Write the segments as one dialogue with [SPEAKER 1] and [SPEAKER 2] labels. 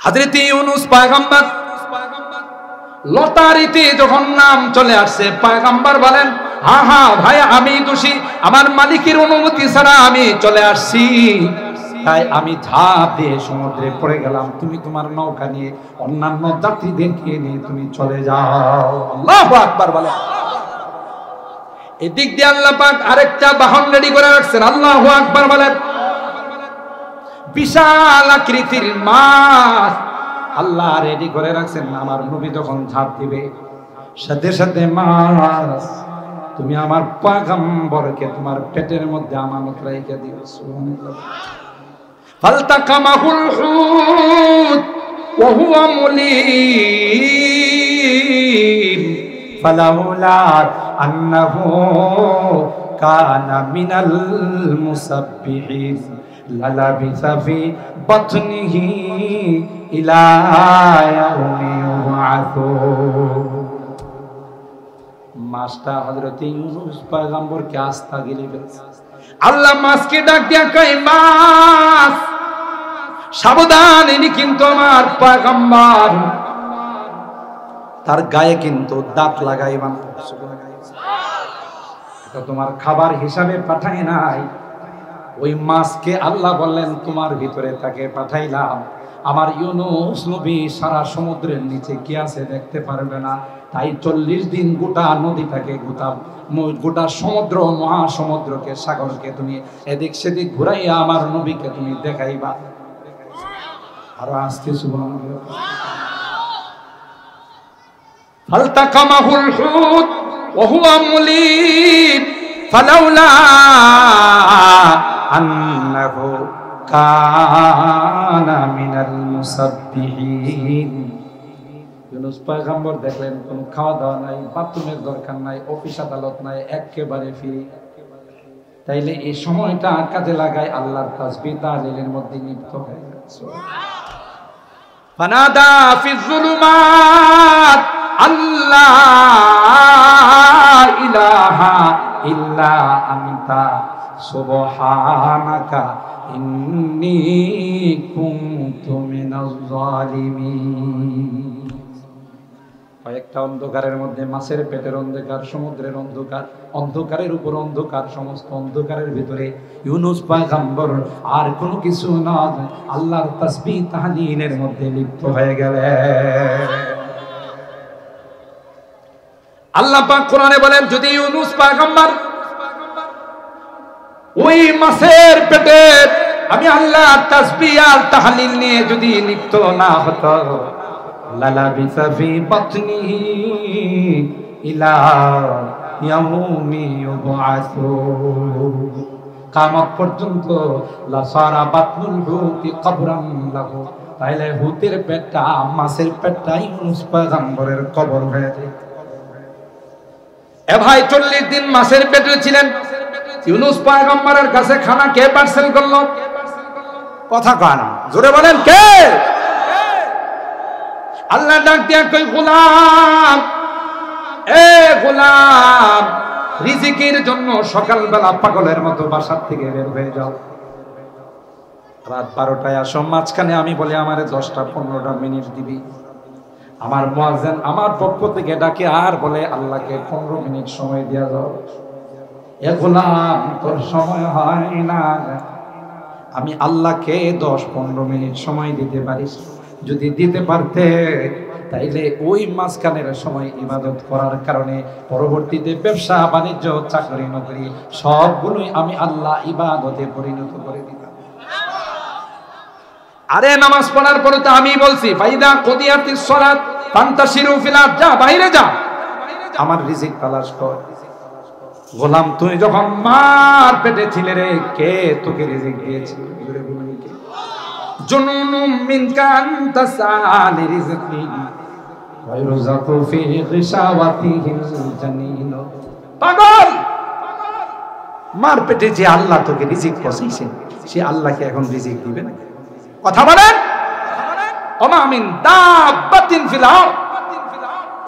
[SPEAKER 1] হযরত ইউনূস পয়গম্বর লটারিতে যখন নাম চলে আসছে, পয়গম্বর বলেন, হ্যাঁ হ্যাঁ ভাই, আমি দোষী, আমার মালিকের অনুমতি ছাড়া আমি চলে আসছি, তাই আমি ঝাঁপ দিয়ে সমুদ্রে পড়ে গেলাম। তুমি তোমার নৌকা নিয়ে অন্যান্য যাত্রীদেরকে নিয়ে তুমি চলে যাও। আল্লাহু আকবার বলেন। এদিক দিয়ে আল্লাহ পাক আরেকটা বাহন রেডি করে রাখছেন। আল্লাহু আকবার বলেন। বিশাল আকৃতির মাছ আল্লাহ রেডি করে রাখছেন। আমার নবী যখন ঝাঁপ দিবে, সাথে সাথে মাছ তুমি আমার পয়গম্বরকে তোমার পেটের মধ্যে আমানত রাইখা দিও। সুবহানাল্লাহ। ফালতাকামাহুল হুত ওয়া হুয়া মুলিম ফালাউলা আন্নাহু কানা মিনাল মুসাব্বিহিন লালাবিসা ফি বাতনিহি ইলা ইয়াউমি ইউবআসুন। মাছটা হযরত ইউনূস পয়গম্বরকে আস্থা গিলে ফেলছে। আল্লাহ মাছকে ডাক দিয়া কয়, মাছ সাবধান, ইনি কিন্তু আমার পয়গম্বর, তার গায়ে কিন্তু দাঁত লাগাইবা না। এটা তোমার খাবার হিসাবে পাঠাই নাই। ওই মাছকে আল্লাহ বললেন, তোমার ভিতরে তাকে পাঠাইলাম। আমার ইউনূস নবী সারা সমুদ্রের নিচে কি আছে দেখতে পারবে না, তাই 40 দিন গোটা নদীটাকে, গোটা সমুদ্র, মহাসমুদ্রকে, সাগরকে তুমি এদিক সেদিক ঘুরাইয়া আমার নবীকে তুমি দেখাইবা। আরো আস্তে সুবহানাল্লাহ। ফালতাকামাহুল হুত ওয়া হুয়া মুলিম ফালাউলা আন্নাহু কানা মিনাল মুসাব্বিহিন। ইউনূস পয়গম্বর দেখলেন কোনো খাওয়া দাওয়া নাই, বাথরুমের দরকার নাই, অফিস আদালত নাই, একেবারে ফ্রি। তাইলে এই সময়টা কাজে লাগায় আল্লাহর তাসবিহ তাহলিলের মধ্যে লিপ্ত হয়ে গেছে। ফানাদা ফিজ যুলুমাত আল্লাহ ইলাহা ইল্লা আনতা সুবহানাকা ইন্নী কুনতু মিনাজ জালিমিন। কয়েকটা অন্ধকারের মধ্যে, মাছের পেটের অন্ধকার, সমুদ্রের অন্ধকার, অন্ধকারের উপর অন্ধকার, সমস্ত অন্ধকারের ভিতরে ইউনূস পয়গম্বর আর কোনো কিছু না, আল্লাহর তাসবিহ তাহলিলের মধ্যে লিপ্ত হয়ে গেলেন। আল্লাহ পাক কোরআনে বলেন, যদি ইউনূস পয়গম্বর ওই মাছের পেটে আমি আল্লাহ তাসবিহ আর তাহলিল নিয়ে যদি লিপ্ত না হতো, লালাবিসা ফি বাতনিহি ইলা ইয়াউমি ইউবআসুন, কিয়ামত পর্যন্ত লাসারা বাতনুল হুতি কবরান লাহু, তাইলে হুতের পেটটা, মাছের পেটটা ইউনূস পয়গম্বরের কবর হয়ে যায়। এ ভাই 40 দিন মাছের পেটে ছিলেন। ইউনূস পয়গম্বরের কাছে খানা কে পার্সেল করলো? কথা কয় না, জোরে বলেন কে? আল্লাহ ডাক দিয়া কই, গোলাম, এ গোলাম, রিজিকের জন্য সকালবেলা পাগলের মতো বাসার থেকে বের হয়ে যাও, রাত 12টায় আসো। মাঝখানে আমি বলি আমারে 10-15 মিনিট দিবি। আমার মুয়াজ্জিন আমার পক্ষ থেকে ডাকে আর বলে আল্লাহকে 15 মিনিট সময় দিয়া যাও। এ গোলাম, তোর সময় হয় না, আমি আল্লাহকে 10-15 মিনিট সময় দিতে পারিস। যদি দিতে পারতে তাইলে ওই মাঝখানের সময় ইবাদত করার কারণে পরবর্তীতে ব্যবসা বাণিজ্য, চাকরি নকরি সবগুলোই আমি আল্লাহ ইবাদতে পরিণত করে দিতাম। আরে নামাজ পড়ার পরে তো আমি বলছি, ফাইদা কুদিয়াতিস সালাত ফান্তাশিরু ফিল আরদ, যা বাইরে যা, আমার রিজিক তালাশ কর। গোলাম, তুই যখন মার পেটে ছিলে রে, কে তোকে রিজিক দিয়েছে? জুনুনুম মিনকা আনতা সালি রিজকি ওয়া ইরযাকু ফি গিশাওয়াতিহিল জানিন। পাগল, মার পেটে যে আল্লাহ তোকে রিজিক পৌঁছাইছেন, সে আল্লাহকে এখন রিজিক দিবে না? কথা বলেন। ওমা মিন দাব্বাতিন ফিল আরদ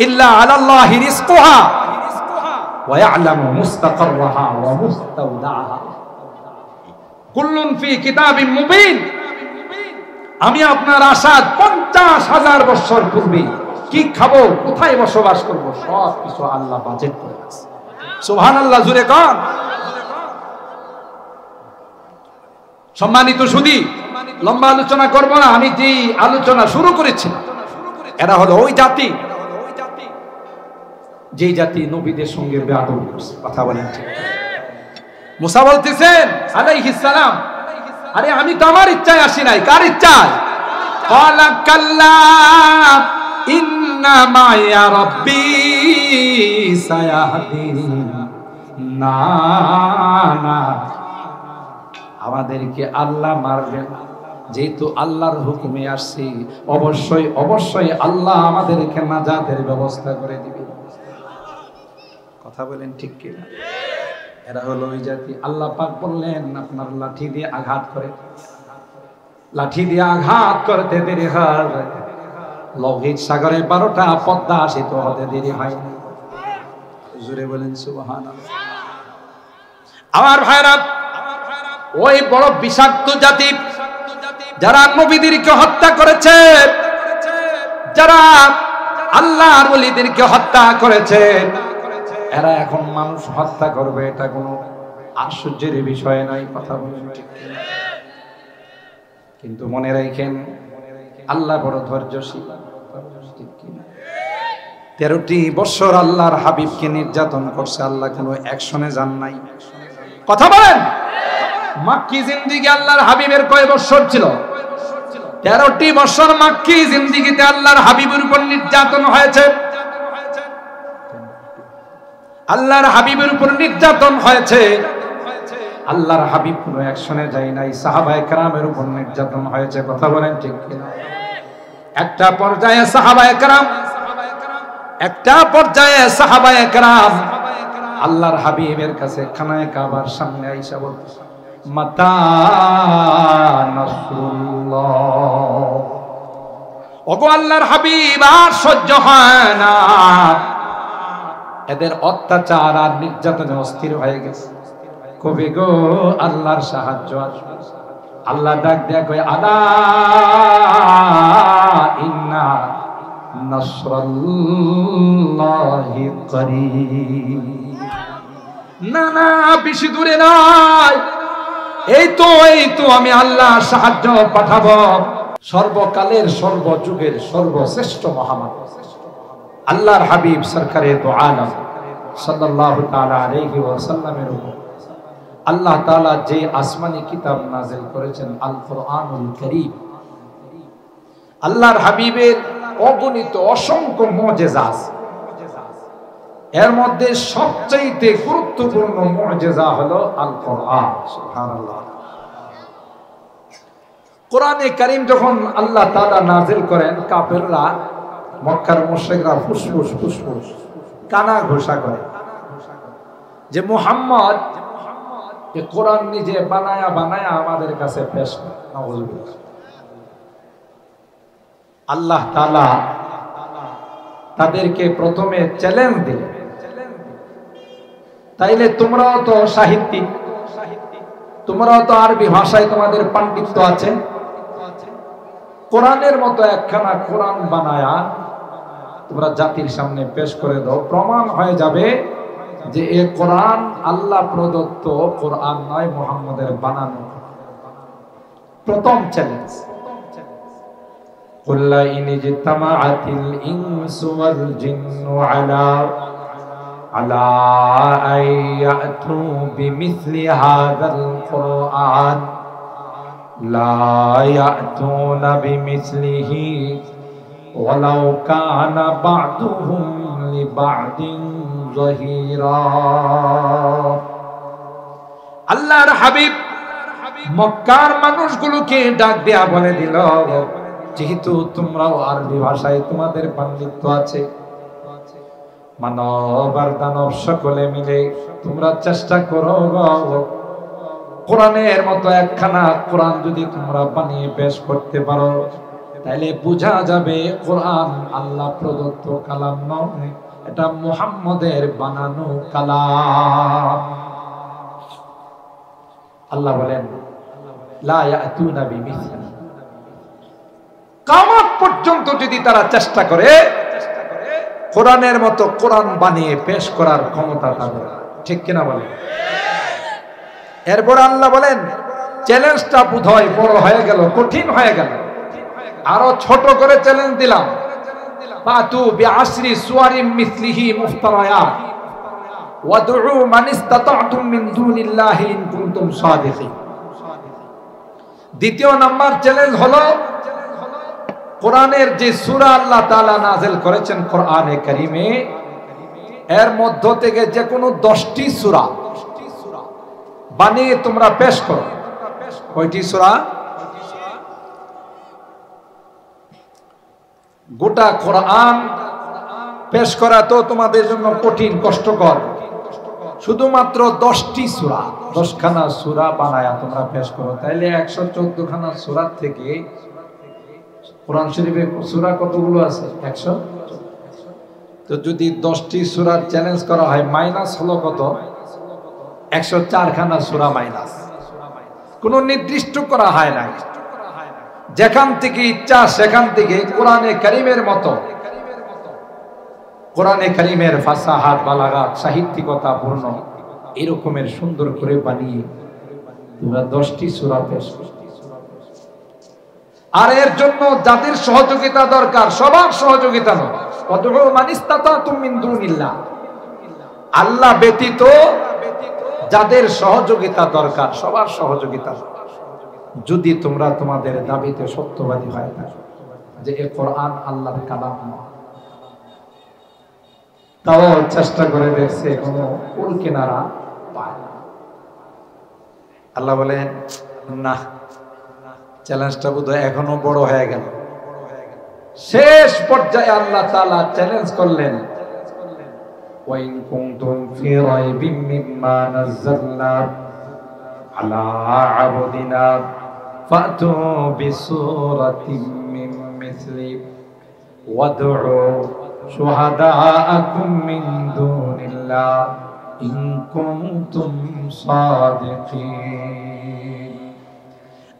[SPEAKER 1] ইল্লা আলাল্লাহি রিজকুহা ওয়া ইয়ালামু মুস্তাকাররাহা ওয়া মুস্তাওদাআহা কুল্লুন ফি কিতাবিন মুবিন। আমি আপনার আশা 50,000 বছর পূর্বে কি খাবো, কোথায় বসবাস করব, সব কিছু আল্লাহ বাজেট করে রাখছে। সুবহানাল্লাহ, জুরে কোন। সম্মানিত সুধী, লম্বা আলোচনা করব না। আমি যে আলোচনা শুরু করেছি, এরা হলো ওই জাতি যে জাতি নবীদের সঙ্গে বেয়াদবি করছে। কথা বলেন ঠিক? মুসা বলতেছেন আলাইহিস সালাম, আরে আমি তো আমার ইচ্ছায় আসি নাই, কার ইচ্ছায়? ক্বালা কাল্লা ইন্না মা'য়া রাব্বী সায়াহদিন। না না, আমাদেরকে আল্লাহ মারবেন, যেহেতু আল্লাহর হুকুমে আসছি, অবশ্যই অবশ্যই আল্লাহ আমাদেরকে নাজাতের ব্যবস্থা করে দিবে। কথা বলেন ঠিক কিনা? এরা হলো ওই জাতি। আল্লাহ পাক বললেন আপনার লাঠি দিয়ে আঘাত করে, লাঠি দিয়ে আঘাত করতে দেরি হয়, লোহিত সাগরে 12টা পদ্মা সেতু হতে দেরি হয় না। জোরে বলেন সুবহানাল্লাহ। আমার ভাইরা, ওই বড় বিষাক্ত জাতি যারা নবীদেরকে হত্যা করেছে, যারা আল্লাহর ওলিদেরকে হত্যা করেছে, এরা এখন মানুষ হত্যা করবে, এটা কোনো আশ্চর্যের বিষয় নয়। কথা বলেন ঠিক? কিন্তু মনে রাখেন আল্লাহ বড় ধৈর্যশীল। 13টি বছর আল্লাহর হাবিবকে নির্যাতন করছে, আল্লাহ কোনো অ্যাকশনে যান নাই। কথা বলেন, মাক্কি জিন্দেগি আল্লাহর হাবিবের কয় বছর ছিল? 13টি বছর মাক্কি জিন্দেগিতে আল্লাহর হাবিবের উপর নির্যাতন হয়েছে। আল্লাহর হাবিবের উপর নির্যাতন হয়েছে, আল্লাহর হাবিব কোনো অ্যাকশনে যায় নাই। সাহাবায়ে কেরামের উপর নির্যাতন হয়েছে। কথা বলেন ঠিক কিনা? একটা পর্যায়ে সাহাবায়ে কেরাম আল্লাহর হাবিবের কাছে খানায়ে কাবার সামনে আইসা বলতেছে, মাতা নাসরুল্লাহ। ওগো আল্লাহর হাবিব, আর সহ্য হয় না, এদের অত্যাচার আর নির্যাতনে অস্থির হয়ে গেছে, কবে গো আল্লাহর সাহায্য আসবে? আল্লাহ ডাক দেয়া কয়, আলা ইন্না নাসরাল্লাহি করিব। না না, বেশি দূরে নয়, এই তো আমি আল্লাহ সাহায্য পাঠাবো। সর্বকালের সর্বযুগের সর্বশ্রেষ্ঠ মহামানব আল্লাহর হাবিব সরকারে দো আলম সাল্লাল্লাহু তাআলা আলাইহি ওয়াসাল্লামের উপর আল্লাহ তাআলা যে আসমানি কিতাব নাযিল করেছেন আল কোরআনুল কারীম, আল্লাহর হাবিবের অগণিত অসংখ্য মুজিজা আছে। এর মধ্যে সবচেয়ে গুরুত্বপূর্ণ মুজিজা হলো আল কোরআন। সুবহানাল্লাহ। কোরআনে কারীম যখন আল্লাহ তাআলা নাযিল করেন, কাফেররা, মক্কার মুশরিকরা ফুসফুস কানা ঘোষা করে যে মুহাম্মদ এই কোরআন নিজে বানায়া আমাদের কাছে পেশ করে। নাউযুবিল্লাহ। আল্লাহ তাআলা তাদেরকে প্রথমে চ্যালেঞ্জ দিলেন, তাইলে তোমরাও তো সাহিত্যিক, তোমরাও তো আরবি ভাষায় তোমাদের পাণ্ডিত্য আছে, কোরআনের মতো একখানা কোরআন বানায়া তোমরা জাতির সামনে পেশ করে দাও, প্রমাণ হয়ে যাবে যে এই কোরআন আল্লাহ প্রদত্ত কোরআন নয়, মুহাম্মদের বানানো। প্রথম চ্যালেঞ্জ, কুল লা ইন ইজতামাআতিল ইনসু ওয়াল জিন্নু আলা আইয়াতু বিমিসলি হাযাল কুরআন লা ইয়াতুনা বিমিসলিহি ওয়ালাউ কানা বা'দুহুম লিবা'দিন যাহিরা। আল্লাহর হাবিব মক্কার মানুষগুলোকে ডাক দেয়া বলে দিল, যেহেতু তোমরাও আরবি ভাষায় তোমাদের পাণ্ডিত্য আছে, মানব আর দানব সকলে মিলে তোমরা চেষ্টা করো কোরআনের মতো একখানা কোরআন যদি তোমরা বানিয়ে পেশ করতে পারো, তাহলে বোঝা যাবে কোরআন আল্লাহ প্রদত্ত কালাম নয়, এটা মুহাম্মদের বানানো কালাম। আল্লাহ বলেন লা ইয়াতুনা বিমিসলি, পর্যন্ত যদি তারা চেষ্টা করে কোরআনের মতো কোরআন বানিয়ে পেশ করার ক্ষমতা তাদের, ঠিক কিনা বলেন? এরপর আল্লাহ বলেন চ্যালেঞ্জটা বোধহয় বড় হয়ে গেল, কঠিন হয়ে গেল, আরো ছোট করে চ্যালেঞ্জ দিলাম, ফাতু বিআশরি সুওয়ারিম মিসলিহি মুফতারায়াত ওয়াদউ মান ইসতাতা'তুম মিন দুনিল্লাহি ইন কুনতুম সাদিকিন। দ্বিতীয় নাম্বার চ্যালেঞ্জ হলো কোরআনের যে সূরা আল্লাহ তাআলা নাযিল করেছেন কোরআনে কারীমে, এর মধ্য থেকে যে কোনো 10টি সূরা বানিয়ে তোমরা পেশ করো। কয়টি সূরা? গোটা কোরআন পেশ করা তো তোমাদের জন্য কঠিন, কষ্টকর। শুধুমাত্র 10টি সূরা, 10খানা সূরা বানায়া তোমরা পেশ করো। তাইলে 114খানা সূরা থেকে কোরআন শরীফে সূরা কতগুলো আছে? 100। তো যদি 10টি সূরার চ্যালেঞ্জ করা হয়, মাইনাস হলো কত? 104খানা সূরা মাইনাস। কোনো নির্দিষ্ট করা হয় না, যেখান থেকে ইচ্ছা সেখান থেকে কোরআনে কারীমের মতো, কোরআনে কারীমের ফাসাহাত, বালাগাত, সাহিত্যিকতা পূর্ণ এরকমের সুন্দর করে বানিয়ে তোমরা 10টি সূরা পেশ করো। আর এর জন্য যাদের সহযোগিতা দরকার, সবার সহযোগিতা নয়, ওয়াদউ মান ইসতাতা'তুম মিন দুনিল্লাহ, আল্লাহ ব্যতীত যাদের সহযোগিতা দরকার সবার সহযোগিতা। যদি তোমরা তোমাদের দাবিতে সত্যবাদী হয় না যে এই কোরআন আল্লাহর কালাম নয়, তাও চেষ্টা করে দেখছে, কোনো কুল কিনারা পায় না। আল্লাহ বলেন না, চ্যালেঞ্জটা বোধহয় এখনো বড় হয়ে গেল। শেষ পর্যায়ে আল্লাহ তাআলা চ্যালেঞ্জ করলেন, وَإِن كُنتُمْ فِي رَيْبٍ مِّمَّا نَزَّلْنَا عَلَىٰ عَبْدِنَا فَأْتُوا بِسُورَةٍ مِّن مِّثْلِهِ وَادْعُوا شُهَدَاءَكُم مِّن دُونِ اللَّهِ إِن كُنتُمْ صَادِقِينَ।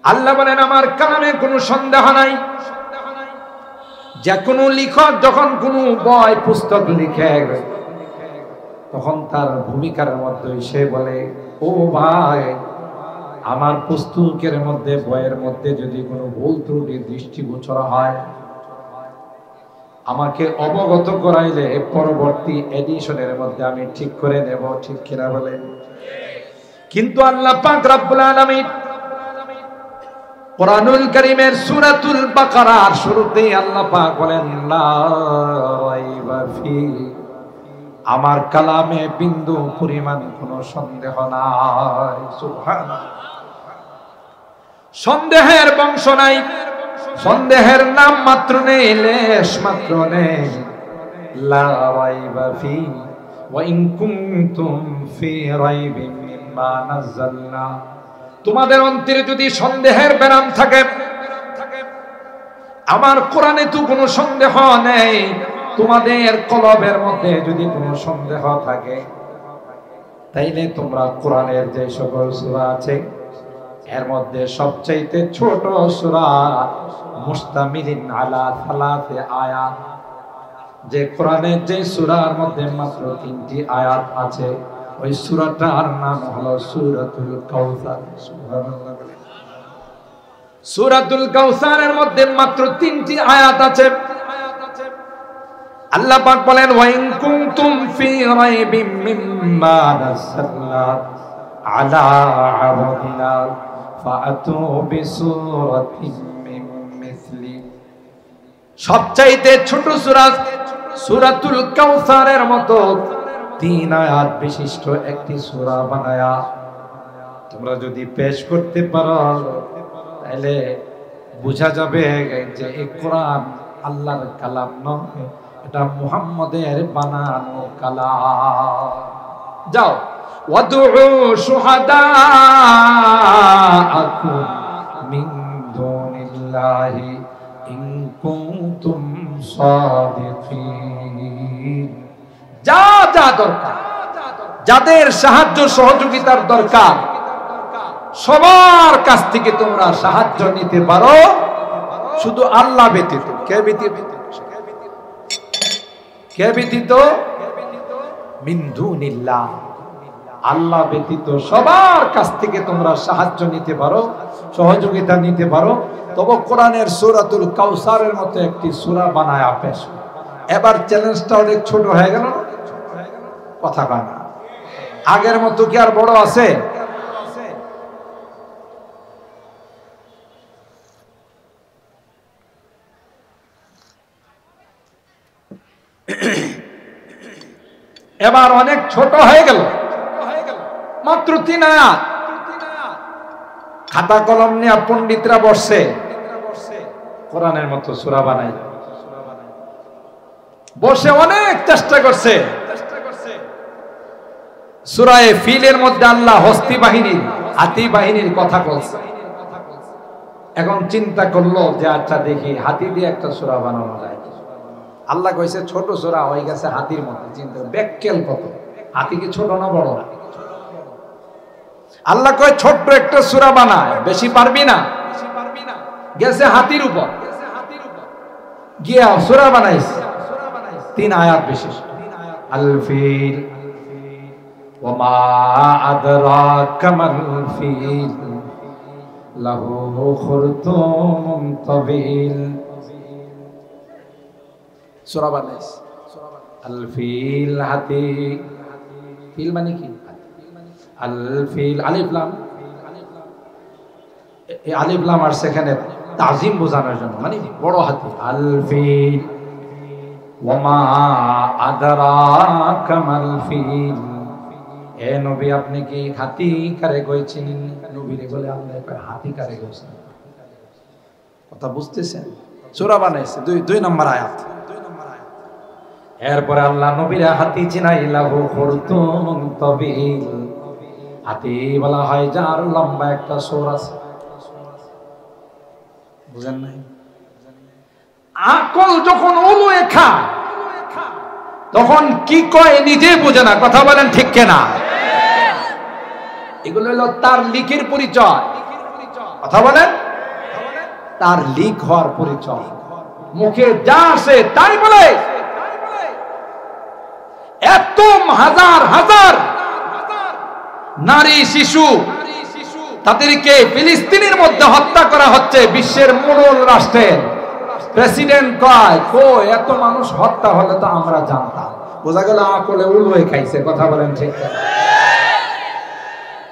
[SPEAKER 1] আল্লাহ বলেন আমার কালামে কোনো সন্দেহ নাই। যে কোনো লেখক যখন কোনো বই পুস্তক লিখে তখন তার ভূমিকার মধ্যে সে বলে, ও ভাই, আমার পুস্তকের মধ্যে, বইয়ের মধ্যে যদি কোনো ভুল ত্রুটি দৃষ্টিগোচর হয় আমাকে অবগত করাইলে পরবর্তী এডিশনের মধ্যে আমি ঠিক করে নেব, ঠিক কিনা বলেন? কিন্তু আল্লাহ পাক রব্বুল আলামিন কোরআনুল কারীমের সূরাতুল বাকারার শুরুতেই আল্লাহ পাক বলেন লা রাইবা ফি, আমার কালামে বিন্দু পরিমাণ কোনো সন্দেহ নাই। সুবহানাল্লাহ। সন্দেহের বংশ নাই, সন্দেহের নাম মাত্র নেই, লেশ মাত্র নেই। লা রাইবা ফি ওয়া ইন কুনতুম ফি রাইবিন মিম্মা নাযালনা, তোমাদের অন্তরে যদি সন্দেহের বেরাম থাকে, আমার কোরআনে তো কোনো সন্দেহ নেই, তোমাদের কলবের মধ্যে যদি কোনো সন্দেহ থাকে তাইলে তোমরা কোরআনের যে সকল সূরা আছে এর মধ্যে সবচেয়ে ছোট সূরা মুস্তামিলিন আলা সালাসে আয়াত, যে কোরআনের যে সূরার মধ্যে মাত্র 3টি আয়াত আছে, ওই সূরাটার নাম হলো সূরাতুল কাউসার। সুবহানাল্লাহ। সূরাতুল কাউসারের মধ্যে মাত্র 3টি আয়াত আছে। আল্লাহ পাক বলেন ওয়া ইন কুনতুম ফি রাইবিম মিম্মা নাযালনা আলা আবদিনা ফাআতু বিসূরাতিন মিন মিসলি, সবচাইতে ছোট সূরা সূরাতুল কাউসারের মতো 3 আয়াত বিশিষ্ট একটি সূরা বানায়া তোমরা যদি পেশ করতে পারো তাহলে বোঝা যাবে যে এই কোরআন আল্লাহর কালাম নয়, এটা মুহাম্মদের বানানো কালাম। যাও, ওয়াদউ শুহাদাআকুম মিন দুনিল্লাহি ইন কুনতুম সাদিকিন। যা যা দরকার, যাদের সাহায্য সহযোগিতার দরকার, সবার কাছ থেকে তোমরা সাহায্য নিতে পারো, শুধু আল্লাহ ব্যতীত। কে ব্যতীত? কে ব্যতীত? মিন দুনিল্লাহ, আল্লাহ ব্যতীত সবার কাছ থেকে তোমরা সাহায্য নিতে পারো, সহযোগিতা নিতে পারো। তবে কোরআনের সূরাতুল কাউসারের মতো একটি সূরা বানায় পেশ। এবার চ্যালেঞ্জটা অনেক ছোট হয়ে গেল, কথা কয় না। আগের মতো কি আর বড় আছে? এবার অনেক ছোট হয়ে গেল, মাত্র 3 আয়াত। খাতা কলম নিয়ে পণ্ডিতরা বসছে, কোরআনের মতো সূরা বানাই, বসে অনেক চেষ্টা করছে। সূরা ফিলের মধ্যে আল্লাহ হস্তি বাহিনীর, হাতি বাহিনীর কথা বলছে। এখন চিন্তা করলো যে আচ্ছা দেখি হাতি দিয়ে একটা সূরা বানানো যায়। আল্লাহ কইছে ছোট সূরা হয়ে গেছে হাতির মতো। চিন্তা ব্যাককেল কত, হাতি কি ছোট না বড়? আল্লাহ কয় ছোট্ট একটা সূরা বানায়, বেশি পারবি না। গেছে হাতির উপর, গিয়া সূরা বানাইছে 3 আয়াত বিশিষ্ট। আল ফিল ওয়া মা আদরাকা মাল ফিল লাহু খুরতুম তাবিল। সূরা বানাইছে আল ফিল, হাতি। ফিল মানে কি? আল ফিল, আলিফ লাম। এই আলিফ লাম আর সেখানে তাজিম বোঝানোর জন্য, মানে বড় হাতি। আল ফিল ওয়া মা আদরাকা মাল ফিল। এ নবী আপনি কি হাতি কারে কইছেন? নবীরে বলে আল্লাহ কয় হাতি কারে কইছেন। কথা বুঝতেছেন? সূরা বানাইছে 2 নম্বর আয়াত। এরপরে আল্লাহ নবীরা হাতি চিনাইলাহু খুরতুম তাবিল। হাতি বলা হয় যার লম্বা একটা সোর আছে। বুঝেন নাই? আকল যখন উলুয়ে খায় তখন কি কয় নিজে বোঝে না। কথা বলেন ঠিক কিনা? এগুলো হলো তার লিখের পরিচয়। কথা বলেন, তার লিক হওয়ার পরিচয়। মুখে যা আসে তাই বলে। এত হাজার হাজার নারী শিশু তাদেরকে ফিলিস্তিনের মধ্যে হত্যা করা হচ্ছে। বিশ্বের মোড়ল রাষ্ট্রের প্রেসিডেন্ট কয় কই এত মানুষ হত্যা হলে তো আমরা জানতাম। বোঝা গেল আকলে উল হয়ে খাইছে। কথা বলেন ঠিক?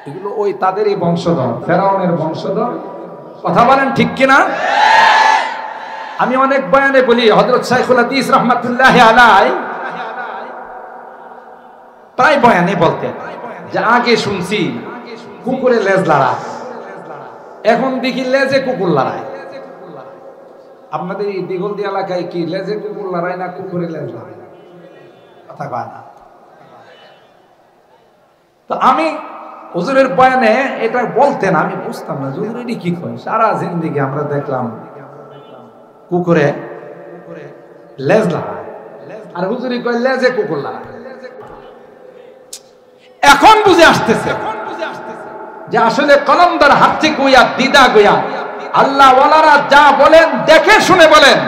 [SPEAKER 1] এগুলো ওই তাদেরই বংশধর, ফেরাউনের বংশধর। কথা বলেন ঠিক কিনা? আমি অনেক বয়ানে বলি, হযরত শাইখুল হাদিস রাহমাতুল্লাহি আলাইহি প্রায় বয়ানে বলতেন যে আগে শুনছি কুকুরে লেজ লড়ায়, এখন দেখি লেজে কুকুর লড়ায়। আপনাদের এই দিগলদি এলাকায় কি লেজে কুকুর লড়ায় না কুকুরে লেজ লড়ায়? কথা কয় না। তো আমি হুজুরের বয়ানে এটা বলতেন, আমি বুঝতাম না হুজুর এটি কি কয়। সারা জিন্দেগি আমরা দেখলাম কুকুরে লেজ লড়ায়, আর হুজুরি কয় লেজে কুকুর লড়ায়। এখন বুঝে আসতেছে যে আসলে কলমদার হাত থেকে কইয়া দিদা গইয়া আল্লাহ ওয়ালারা যা বলেন দেখে শুনে বলেন,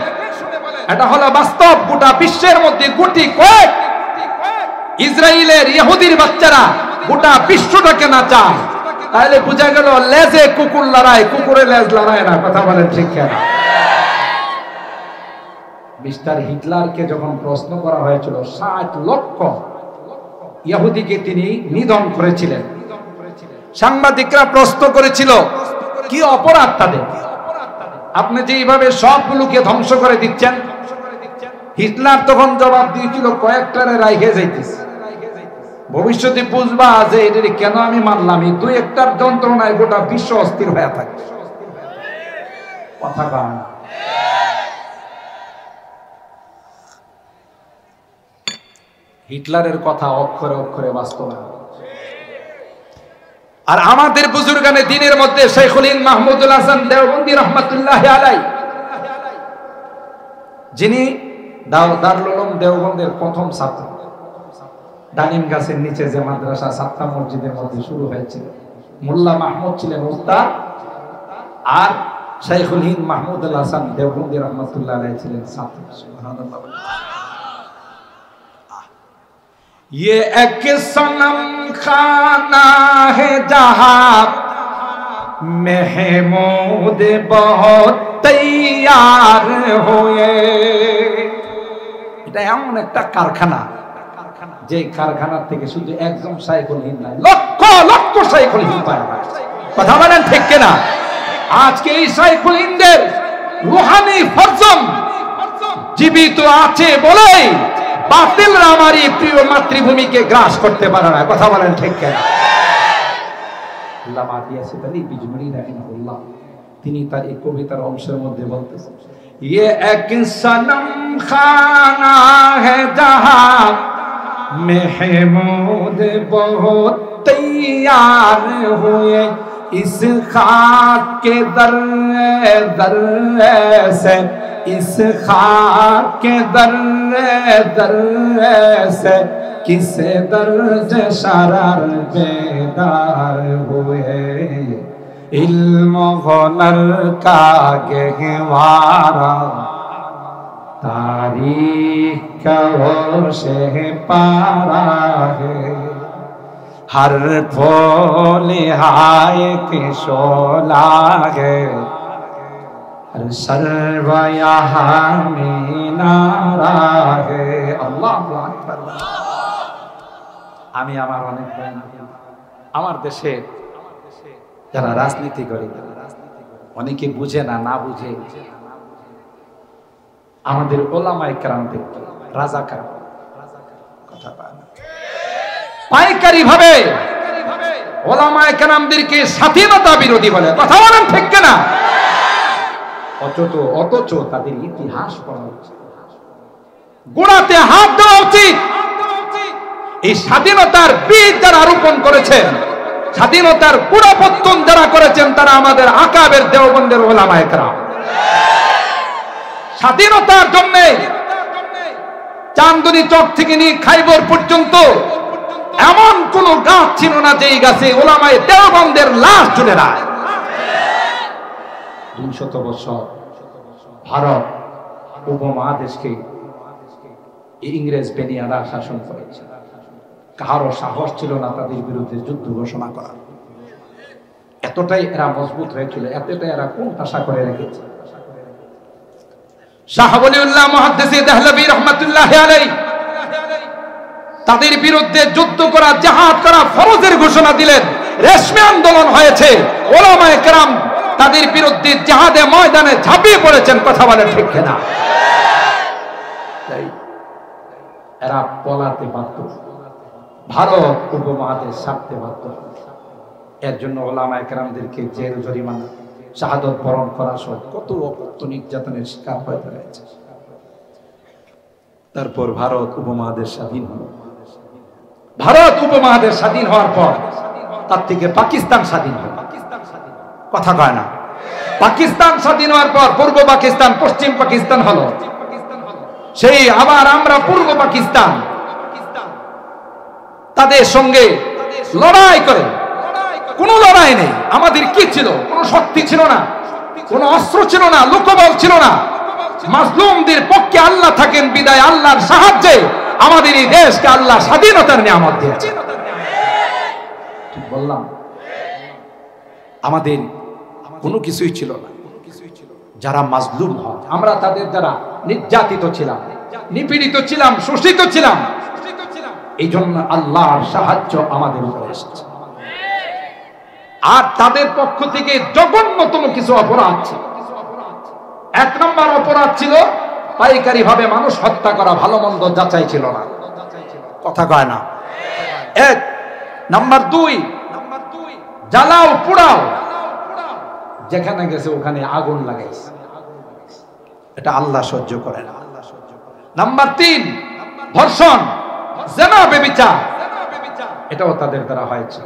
[SPEAKER 1] এটা হলো বাস্তব। গোটা বিশ্বের মধ্যে গুটি কয়েক ইসরায়েলের ইহুদির বাচ্চারা গোটা বিশ্বটাকে নাচায়, তাহলে বুঝা গেল লেজে কুকুর লড়ায়, কুকুরে লেজ লড়ায় না। কথা বলেন ঠিক কিনা? মিস্টার হিটলারকে যখন প্রশ্ন করা হয়েছিল 60 লক্ষ ইহুদিকে তিনি নিধন করেছিলেন, সাংবাদিকরা প্রশ্ন করেছিল কি অপরাধ তাদের, আপনি যে এইভাবে সবগুলোকে ধ্বংস করে দিচ্ছেন। হিটলার তখন জবাব দিয়েছিল কয়েকটারে রাইখে যাইতেছে, ভবিষ্যতে বুঝবা যে এদের কেন আমি মানলাম। এই 2-1টার যন্ত্রণায় গোটা বিশ্ব অস্থির হয়ে থাকে। কথা কয় না। হিটলারের কথা অক্ষরে অক্ষরে বাস্তবায়ন। আর আমাদের বুজুর্গানে দ্বীনের মধ্যে শাইখুল হিন্দ মাহমুদুল হাসান দেওবন্দি রাহমাতুল্লাহি আলাইহি, যিনি দারুল উলুম দেওবন্দের প্রথম ছাত্র, ডালিম গাছের নিচে যে মাদ্রাসা সাতটা মসজিদের মধ্যে শুরু হয়েছিল, মোল্লা মাহমুদ ছিলেন উস্তাদ আর শাইখুল হিন্দ মাহমুদ আল হাসান দেওবন্দি রহমতুল্লাহ আলাইহি ছিলেন ছাত্র। সুবহানাল্লাহ। ये एक सनम खाना है जहां महमूद बहुत तैयार हुए। এটা এমন একটা কারখানা, যে কারখানা থেকে শুধু একজন শাইখুল হিন্দ নয়, লক্ষ লক্ষ শাইখুল হিন্দ পাওয়া যায়। কথা বলেন ঠিক কিনা? আজকে এই শাইখুল হিন্দের রূহানি ফরজম জীবিত আছে বলেই বাতিলরা আমার এই প্রিয় মাতৃভূমিকে গ্রাস করতে পারে না। কথা বলেন ঠিক কিনা? আল্লামা ইয়াসির আলী বিজমরি রাহিমাহুল্লাহ তিনি তার এই কবিতার অংশের মধ্যে বলতেছেন, ये एक सनम खाना है जहां महमूद बहुत तैयार हुए, इस खाक के दर्रे दर्रे से, इस खाक के दर्रे दर्रे से किसे दर्ज शरर बेदार हुए, इल्म हुनर का गहवारा तारीख का होशे पारा है, हर फूल हाय के शोला है, हर सर्व यहाँ में नारा है। अल्लाहु আকবার। আমি আমার অনেক আমার দেশে যারা রাজনীতি করে অনেকে বুঝে না, না বুঝে আমাদের ওলামায়ে কেরামদেরকে রাজাকার কথা পায় না, পাইকারি ভাবে ওলামায়ে কেরামদেরকে স্বাধীনতা বিরোধী বলে। কথা বলেন ঠিক কিনা? অথচ তাদের ইতিহাস পড়া উচিত, গোড়াতে হাত দেওয়া উচিত। এই স্বাধীনতার বীজ যারা রোপণ করেছেন, স্বাধীনতার গোড়াপত্তন যারা করেছেন, তারা আমাদের আকাবের দেওবন্দের ওলামায়ে কেরাম। স্বাধীনতার জন্য চান্দনী চক থেকে নিয়ে খাইবর পর্যন্ত এমন কোন গাছ ছিল না যেই গাছে ওলামায়ে দেওবন্দের লাশ ঝুলে না। 200 বছর ভারত উপমহাদেশকে ইংরেজ বেনিয়ারা শাসন করেছে, কারো সাহস ছিল না তাদের বিরুদ্ধে যুদ্ধ ঘোষণা করার। এতটাই এরা মজবুত হয়েছিল, এতটাই এরা কোন আশা করে রেখেছে। শাহ ওলিউল্লাহ মুহাদ্দিস দেহলভী রাহমাতুল্লাহি আলাইহি তাদের বিরুদ্ধে যুদ্ধ করা, জিহাদ করা ফরজের ঘোষণা দিলেন। রেশমি আন্দোলন হয়েছে, ওলামায়ে কেরাম তাদের বিরুদ্ধে জিহাদে ময়দানে ঝাঁপিয়ে পড়েছেন। কথা বলে ঠিক কিনা? এরা পলাতে বাধ্য, ভারত উপমহাদেশ ছাড়তে বাধ্য। এর জন্য ওলামায়ে কেরামদেরকে জেল জরিমানা, শাহাদত বরণ করা সহ কত অকথ্য নির্যাতনের শিকার হতে হয়েছে। তারপর ভারত উপমহাদেশ স্বাধীন হল। ভারত উপমহাদেশ স্বাধীন হওয়ার পর তার থেকে পাকিস্তান স্বাধীন হল। কথা কয় না? পাকিস্তান স্বাধীন হওয়ার পর পূর্ব পাকিস্তান, পশ্চিম পাকিস্তান হলো। সেই আবার আমরা পূর্ব পাকিস্তান তাদের সঙ্গে লড়াই করে, কোন লড়াই নেই। আমাদের কি ছিল? কোন শক্তি ছিল না, কোন অস্ত্র ছিল না, লোকবল ছিল না। মাজলুমদের পক্ষে আল্লাহ থাকেন বিদায় আল্লাহর সাহায্যে আমাদের এই দেশকে আল্লাহ স্বাধীনতার নিয়ামত দিয়েছে। ঠিক বললাম? আমাদের কোনো কিছুই ছিল না। যারা মাজলুম হয়, আমরা তাদের দ্বারা নির্যাতিত ছিলাম, নিপীড়িত ছিলাম, শোষিত ছিলাম। এই জন্য আল্লাহর সাহায্য আমাদের উপরে এসেছে। আর তাদের পক্ষ থেকে জঘন্যতম কিছু অপরাধ ছিল। 1 নম্বর অপরাধ ছিল পাইকারি ভাবে মানুষ হত্যা করা, ভালো মন্দ যাচাই ছিল না। কথা কয় না? 1 নাম্বার 2 জ্বালাও পোড়াও, যেখানে গেছে ওখানে আগুন লাগাইছে, এটা আল্লাহ সহ্য করে না। নাম্বার 3 ধর্ষণ, জিনা, ব্যভিচার, এটাও তাদের দ্বারা হয়েছে,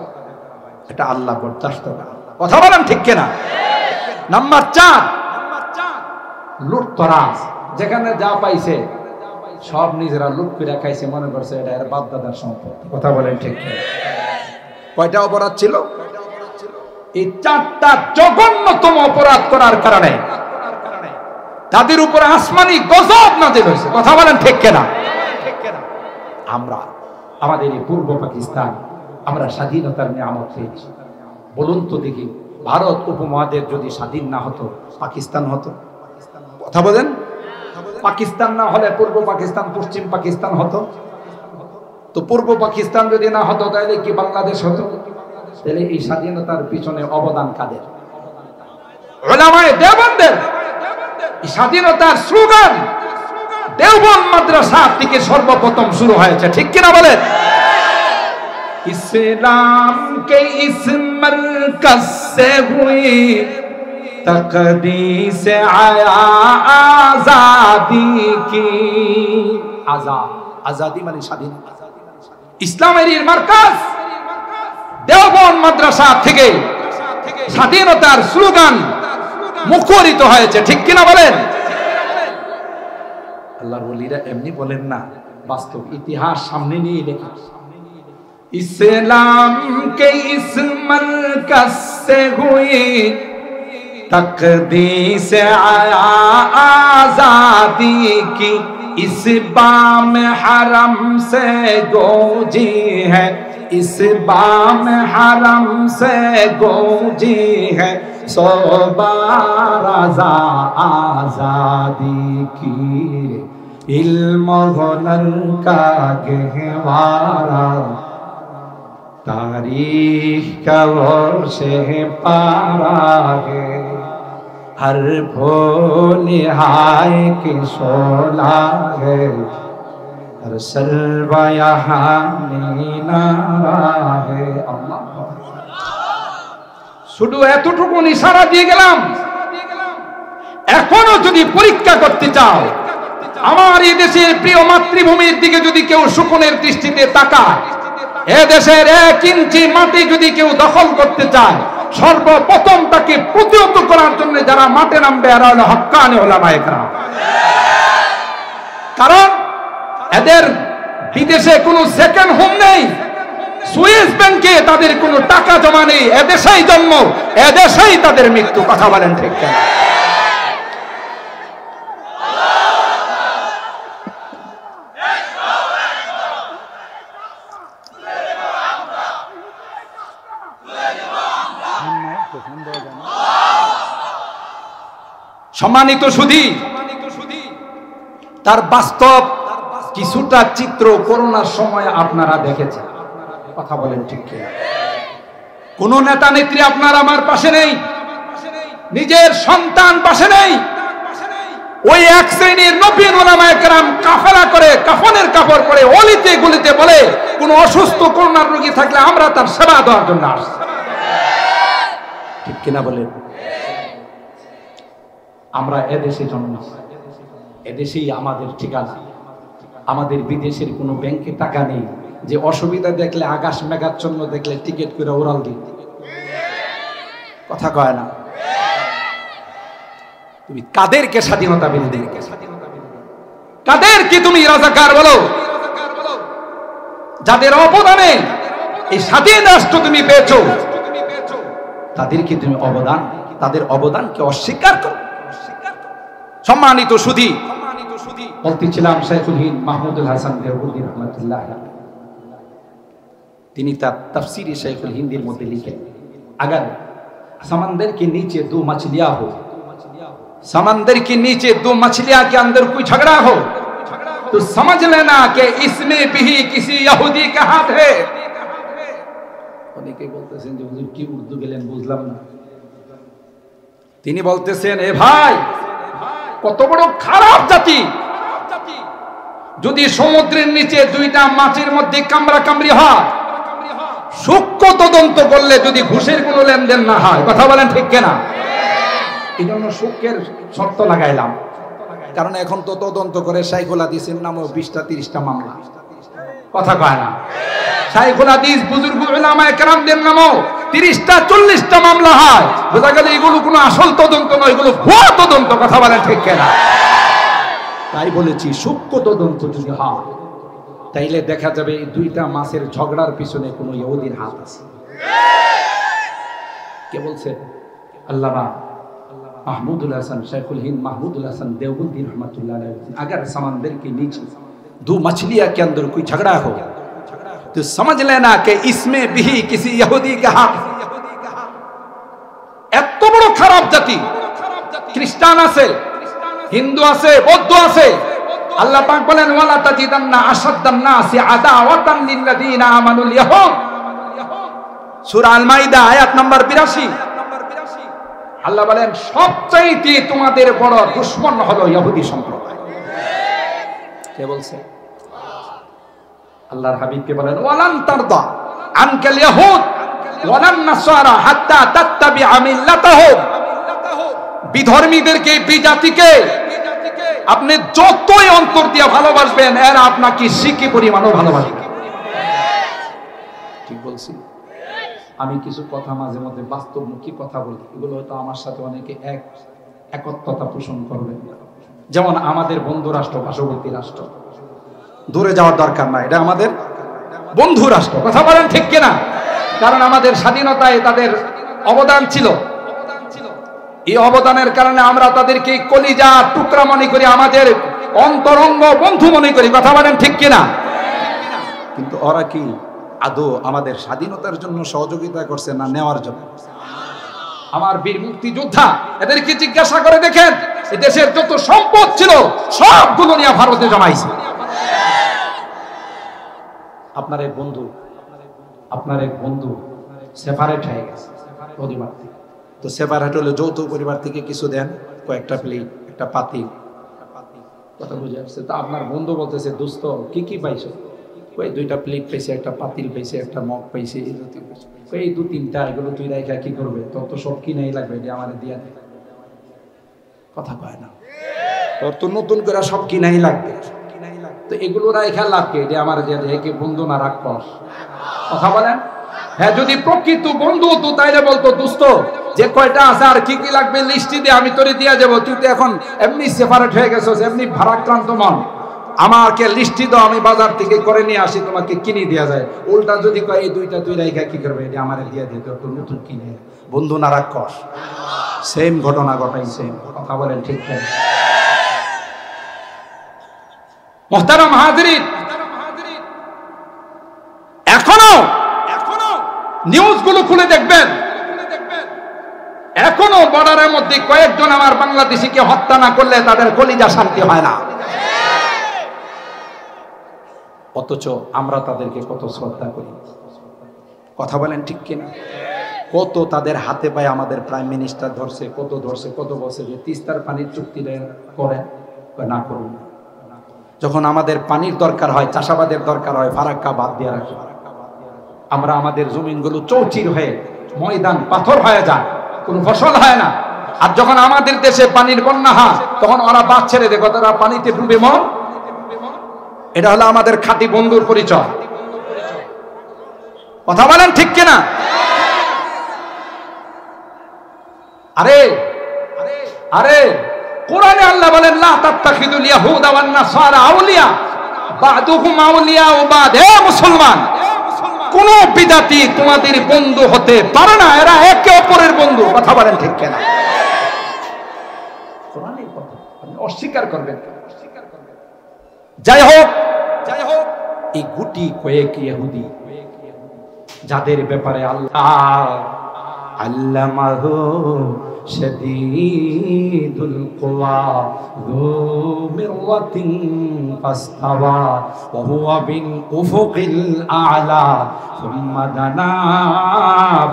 [SPEAKER 1] এটা আল্লাহ বরদাস্ত করে না। কথা বলেন ঠিক কিনা? নাম্বার 4 লুটতরাজ, যেখানে যা পাইছে সব নিজেরা লুট করে খাইছে, মনে করছে এটা এর বাপ দাদার সম্পদ। কথা বলেন ঠিক কিনা? কয়টা অপরাধ ছিল? এই চারটা জঘন্যতম অপরাধ করার কারণে তাদের উপর আসমানি গজব নাযিল হয়েছে। কথা বলেন ঠিক কিনা? আমরা আমাদের এই পূর্ব পাকিস্তান আমরা স্বাধীনতার নিয়ামত পেয়েছি। বলুন তো দেখি, ভারত উপমহাদেশ যদি স্বাধীন না হতো, পাকিস্তান হতো? কথা বলেন। পাকিস্তান না হলে পূর্ব পাকিস্তান, পশ্চিম পাকিস্তান হতো। তো পূর্ব পাকিস্তান যদি না হতো তাহলে কি বাংলাদেশ হতো? তাহলে এই স্বাধীনতার পিছনে অবদান কাদের? উলামায়ে দেওবন্দের। এই স্বাধীনতার স্লোগান দেওবন্দ মাদ্রাসা থেকে সর্বপ্রথম শুরু হয়েছে, ঠিক কিনা বলেন? ইসলাম কে ইস মরকজ সে হুই তকদীস আয়া আজাদি কি। আজাদি মানে স্বাধীনতা। ইসলামের এই মার্কাজ দেওবন্দ মাদ্রাসা থেকে স্বাধীনতার স্লোগান মুখরিত হয়েছে, ঠিক কিনা বলেন? আল্লাহর ওলিরা এমনি বলেন না, বাস্তব ইতিহাস সামনে নিয়ে লেখা। ইসলাম কে ইস মরকজ সে হুই তকদীস আয়া আজাদি কি। इस बाम हरम से गूंजी है, इस बाम हरम से गूंजी है सोबाराज़ा आज़ादी की। इल्म हुनर का गहवारा तारीख का वो शहपारा है। हर फूल हाय की शोला है, हर सर्वा यहाँ मीनारा है। अल्लाह শুধু এতটুকু ইশারা দিয়ে গেলাম। এখনো যদি পরীক্ষা করতে চাও, আমার এই দেশের প্রিয় মাতৃভূমির দিকে যদি কেউ শকুনের দৃষ্টিতে তাকায়, এ দেশের 1 ইঞ্চি মাটি যদি কেউ দখল করতে চায়, সর্বপ্রথম তাকে প্রতিহত করার জন্য যারা মাঠে নামবে এরা হলো হক্কানি উলামায়ে কেরাম। কারণ এদের বিদেশে কোনো সেকেন্ড হোম নেই, সুইস ব্যাংকে তাদের কোনো টাকা জমা নেই, এদেশেই জন্ম, এদেশেই তাদের মৃত্যু। কথা বলেন ঠিক কিনা? সম্মানিত সুধী, তার বাস্তব কিছুটা চিত্র করোনার সময় আপনারা দেখেছেন। কথা বলেন ঠিক কিনা? কোন নেতা নেত্রী আপনার আমার পাশে নেই, নিজের সন্তান পাশে নেই। ওই এক শ্রেণীর নবীন উলামায়ে কেরাম কাফেলা করে, কাফনের কাপড় পরে অলিতে গলিতে বলে কোন অসুস্থ করোনার রোগী থাকলে আমরা তার সেবা দেওয়ার জন্য আসছি। ঠিক কিনা বলেন? আমরা এদেশে জন্ম, এদেশেই আমাদের ঠিকানা। আমাদের বিদেশের কোনো ব্যাংকে টাকা নেই যে অসুবিধা দেখলে, আকাশ মেঘাচ্ছন্ন দেখলে টিকিট করে ওরাল দিই। কথা কয় না? তুমি কাদেরকে স্বাধীনতা বিরোধী, কাদেরকে তুমি রাজাকার বলো? যাদের অবদানে এই স্বাধীন রাষ্ট্র তুমি পেয়েছো, তাদেরকে তুমি অবদান, তাদের অবদানকে অস্বীকার করো। সম্মানিত সুধী, বলতেছিলাম শাইখুল হিন্দ মাহমুদুল হাসান দেওবন্দি রাহমাতুল্লাহ আলাইহি, তিনি তার তাফসীরে শাইখুল হিন্দের মধ্যে লিখেন, अगर समंदर के नीचे 2 मछलियां हो, समंदर के नीचे 2 मछलियां के अंदर कोई झगड़ा हो तो समझ लेना कि इसमें भी किसी यहूदी का हाथ है। অনেকে বলতেছেন যে হুজুর কি উর্দু গেলেন বুঝলাম না। তিনি বলতেছেন, এ ভাই, কত বড় খারাপ জাতি! যদি সমুদ্রের নিচে 2টা মাছের মধ্যে কামড়া কামড়ি হয়, সূক্ষ্ম তদন্ত করলে যদি ঘুষের কোনো লেনদেন না হয়, কথা বলেন ঠিক কিনা? এই জন্য সূক্ষ্মের শর্ত লাগাইলাম, কারণ এখন তো তদন্ত করে শাইখুল হাদিসের নামে 20টা 30টা মামলা। কথা কয় না? শাইখুল হাদিস বুজুর্গ উলামায়ে কেরামদের নামে 30টা 40টা মামলা হয়। বোঝা গেল এগুলো কোনো আসল তদন্ত নয়, এগুলো ভুয়া তদন্ত। কথা বলেন ঠিক কিনা? তাই বলেছি, সূক্ষ্ম তদন্ত যদি হয় তাইলে দেখা যাবে এই 2টা মাছের ঝগড়ার পিছনে কোনো ইহুদির হাত আছে। কে বলছে? আল্লামা महमूदुल हसन शेखुल हिंद महमूदुल हसन देवबंदी रहमतुल्लाह अलैह। अगर समंदर के नीचे दो मछलियां के अंदर कोई झगड़ा हो तो समझ लेना कि इसमें भी किसी यहूदी का हाथ। এত বড় খারাপ জাতি, খ্রিস্টান আছে, হিন্দু আছে, বৌদ্ধ আছে। আল্লাহ পাক বলেন ওয়ালা তাজিদান্না আশাদ্দান নাসি আদাওয়াতান লিল্লাযিনা আমানুল ইয়াহুদ, সূরা আল মাইদা আয়াত নাম্বার 82। আল্লাহ বলেন সবচাইতে তোমাদের বড় দুশমন হলো ইহুদি সম্প্রদায়। কে বলছে? আল্লাহর হাবিবকে বলেন ওয়ালান তারদা আনকাল ইয়াহুদ ওয়ালান নাসারা হাত্তা তাত্তাবিআ মিল্লাতাহুম। বিধর্মীদেরকে, বিজাতিকে আপনি যতই অন্তর দিয়ে ভালোবাসবেন, এরা আপনাকে শিখি পরিমাণও ভালোবাসবে। ঠিক বলছি? আমি কিছু কথা মাঝে মধ্যে বাস্তবমুখী কথা বলি, এগুলো হয়তো আমার সাথে অনেকে একত্রতা পোষণ করবে। যেমন আমাদের বন্ধু রাষ্ট্র, পার্শ্ববর্তী রাষ্ট্র, দূরে যাওয়ার দরকার নাই, এটা আমাদের বন্ধু রাষ্ট্র। কথা বলেন ঠিক কিনা? কারণ আমাদের স্বাধীনতায় তাদের অবদান ছিল। এই অবদানের কারণে আমরা তাদেরকে কলিজা টুকরা মনে করি, আমাদের অন্তরঙ্গ বন্ধু মনে করি। কথা বলেন ঠিক কিনা? কিন্তু ওরা কি আদৌ আমাদের স্বাধীনতার জন্য সহযোগিতা করছে না নেওয়ার জন্য? আমার বীর মুক্তিযোদ্ধা, এদেরকে জিজ্ঞাসা করে দেখেন, এই দেশের যত সম্পদ ছিল সবগুলো নিয়ে ভারতে জমাইছে। আপনার এক বন্ধু সেপারেট হয়ে গেছে পরিবার থেকে। তো সেপারেট হলে যৌথ পরিবার থেকে কিছু দেন, কয়েকটা প্লেট, একটা পাতিল, কথা বুঝে আসছে। তা আপনার বন্ধু বলতেছে দোস্ত কি কি পাইছো? ওই 2টা প্লেট পাইছে, একটা পাতিল পাইছে, একটা মগ পাইছে, এই 2-3টা, এগুলো তুই রাইখা কি করবে? তোর তো সব কিনাই লাগবে, এটা আমার দিয়া দে। কথা কয় না? তোর তো নতুন করে সব কিনাই লাগবে, তো এগুলো রাইখা লাগবে, এটা আমার দিয়া দে। কি বন্ধু না রাগ কর? কথা বলেন। হ্যাঁ, যদি প্রকৃত বন্ধু তো তাইলে বলতো দোস্ত যে কয়টা আছে আর কি কি লাগবে লিস্টি দিয়ে আমি তোরে দিয়া যাবো। তুই তো এখন এমনি সেপারেট হয়ে গেছিস, এমনি ভারাক্রান্ত মন, আমাকে লিস্টি দাও, আমি বাজার থেকে করে নিয়ে আসি, তোমাকে কিনে দেওয়া যায়। উল্টা যদি কয় এই 2টা তুই রাইখা কি করবে, এটা আমার দিয়া দিতে, তো নতুন কিনে। বন্ধু না রাগ কর, সেম ঘটনা ঘটাইছে। কথা বলেন ঠিক না? মুহতারাম হাজিরিন, এখনো নিউজগুলো খুলে দেখবেন, এখনো বর্ডারের মধ্যে কয়েকজন আমার বাংলাদেশিকে হত্যা না করলে তাদের কলিজা শান্তি হয় না। অথচ আমরা তাদেরকে কত শ্রদ্ধা করি। কথা বলেন ঠিক কিনা? কত তাদের হাতে পায়ে আমাদের প্রাইম মিনিস্টার ধরছে, কত বলছে যে তিস্তার পানির চুক্তি করেন, না করুন। যখন আমাদের পানির দরকার হয়, চাষাবাদের দরকার হয়, ফারাক্কা বাদ দিয়ে রাখি। আমরা আমাদের জমিনগুলো চৌচির হয়ে ময়দান পাথর হয়ে যায়, কোনো ফসল হয় না। আর যখন আমাদের দেশে পানির বন্যা হয়, তখন ওরা বাদ ছেড়ে দেয়, তারা পানিতে ডুবে মর। এটা হলো আমাদের খাঁটি বন্ধুর পরিচয়। কথা বলেন ঠিক কিনা? আরে আরে কোরআনে আল্লাহ বলেন লা তাত্তাখিদুল ইয়াহুদা ওয়ান নাসারা আউলিয়া বাদুহুম আউলিয়া ওয়া বাদ। হে মুসলমান, কোন বিদাতি তোমাদের বন্ধু হতে পারে না, এরা একে অপরের বন্ধু। কথা বলেন ঠিক কিনা? কোরআনের কথা আপনি অস্বীকার করবেন? যাই হোক, এই গুটি কয়েক ইহুদি যাদের ব্যাপারে আল্লাহ আল্লামাহু শাদীদুল কুওয়া যু মিরওয়াতিন ফাসতাওয়া ওয়া হুয়া বিল উফুকিল আ'লা সুম্মা দানা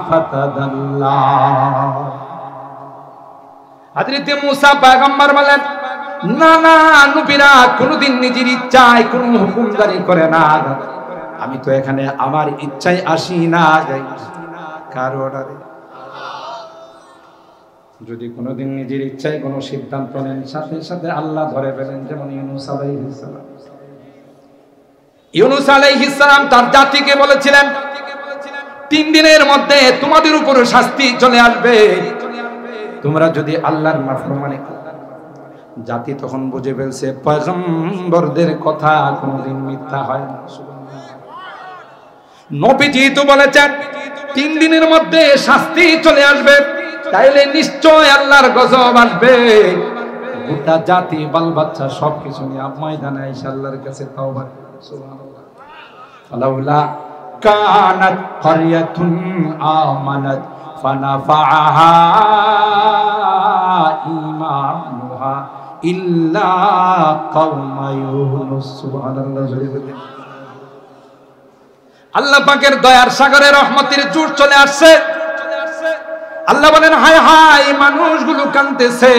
[SPEAKER 1] ফাতাদাল্লা। হযরত মুসা পয়গম্বর বলেন, না না, নবীরা কোনদিন নিজের ইচ্ছায় কোন হুকুম জারি করে না। আমি তো এখানে আমার ইচ্ছায় আসি না, কার অর্ডারে। যদি কোনদিন নিজের ইচ্ছায় কোনো সিদ্ধান্ত নেন, সাথে সাথে আল্লাহ ধরে ফেলেন। যেমন ইউনূস আলাইহিস সালাম তার জাতিকে বলেছিলেন 3 দিনের মধ্যে তোমাদের উপর শাস্তি চলে আসবে, তোমরা যদি আল্লাহর নাফরমানি করো। জাতি তখন বুঝে ফেলছে পয়গম্বরদের কথা কোনদিন মিথ্যা হয় না। নবীজি তো বলেছেন 3 দিনের মধ্যে শাস্তি চলে আসবে, তাইলে নিশ্চয় আল্লাহর গজব আসবে। গোটা জাতি বাল বাচ্চা সবকিছু নিয়ে ময়দানে এসে আল্লাহর কাছে তাওবা করে। সুবহানাল্লাহ। ফালাউলা কানাত ক্বরিয়াতুন আমানাত ফানাফাআহা ঈমানুহা ইল্লা কওমা ইউনুস। সুবহানাল্লাহ। আল্লাহ পাকের দয়ার সাগরে রহমতের জোর চলে আসছে। আল্লাহ বলেন, হায় হায় মানুষগুলো কাঁদতেছে,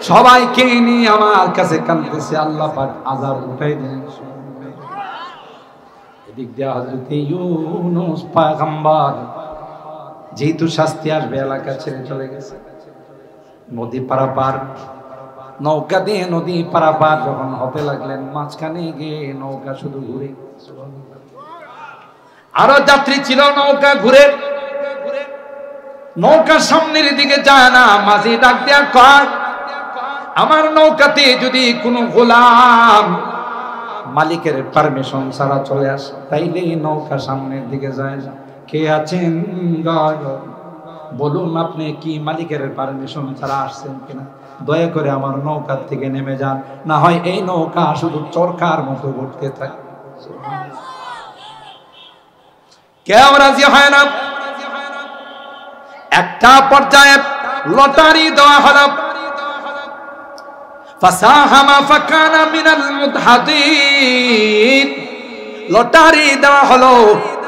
[SPEAKER 1] সবাইকে নিয়ে আমার কাছে কাঁদতেছে। আল্লাহ পাক আযাব উঠাই দিলেন। এদিক দিয়ে হযরত ইউনূস পয়গম্বর যেহেতু শাস্তি আসবে এলাকা ছেড়ে চলে গেছে। নদী পারাপার, নৌকা দিয়ে নদী পারাপার যখন হতে লাগলেন, মাঝখানে গিয়ে নৌকা শুধু ঘুরে। আরো যাত্রী ছিল, নৌকা ঘুরে, নৌকা সামনের দিকে যায় না। মাঝি ডাক দেয়া কয়, আমার নৌকাতে যদি কোনো গোলাম মালিকের পারমিশন ছাড়া চলে আসে, তাইলে নৌকা সামনের দিকে যায় না। কে আছেন বলুন, আপনি কি মালিকের পারমিশন ছাড়া আসছেন কিনা? দয়া করে আমার নৌকা থেকে নেমে যান, না হয় এই নৌকা শুধু চরকার মতো ঘুরতে থাকে। কেউ রাজি হয় না। একটা পর্যায়ে লটারি দেওয়া হলো, ফাসাহামা ফাকানা মিনাল মুদহাদিন। লটারি দেওয়া হলো,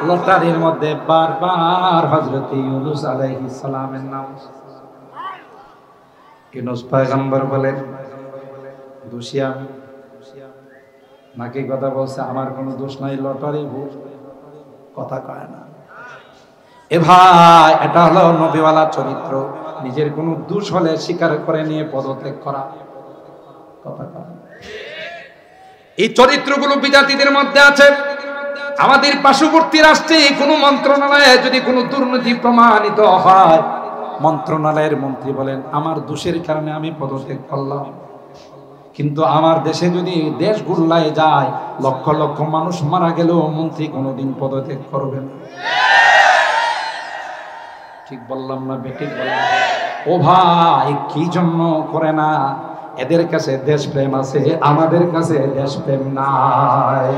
[SPEAKER 1] লটারির মধ্যে বারবার হযরত ইউনূস আলাইহিস সালামের নাম। ইউনূস পয়গম্বর বলেন, দোষী আমি নাকি? কথা বলছে, আমার কোনো দোষ নাই, লটারি ভুল, কথা কয় না। এ ভাই, এটা হলো নবীওয়ালা চরিত্র। নিজের কোনো দোষ হলে স্বীকার করে নিয়ে পদত্যাগ করা, কথা কয় না। এই চরিত্রগুলো বিজাতিদের মধ্যে আছে। আমাদের পার্শ্ববর্তী রাষ্ট্রে কোনো মন্ত্রণালয়ে যদি কোনো দুর্নীতি প্রমাণিত হয়, মন্ত্রণালয়ের মন্ত্রী বলেন, আমার দোষের কারণে আমি পদত্যাগ করলাম। কিন্তু আমার দেশে যদি দেশ গুল্লায় যায়, লক্ষ লক্ষ মানুষ মারা গেলেও মন্ত্রী কোনোদিন পদত্যাগ করবে না। ঠিক বললাম না বেঠিক বললাম? ও ভাই, কি জন্য করে না? এদের কাছে দেশপ্রেম আছে, আমাদের কাছে দেশপ্রেম নাই।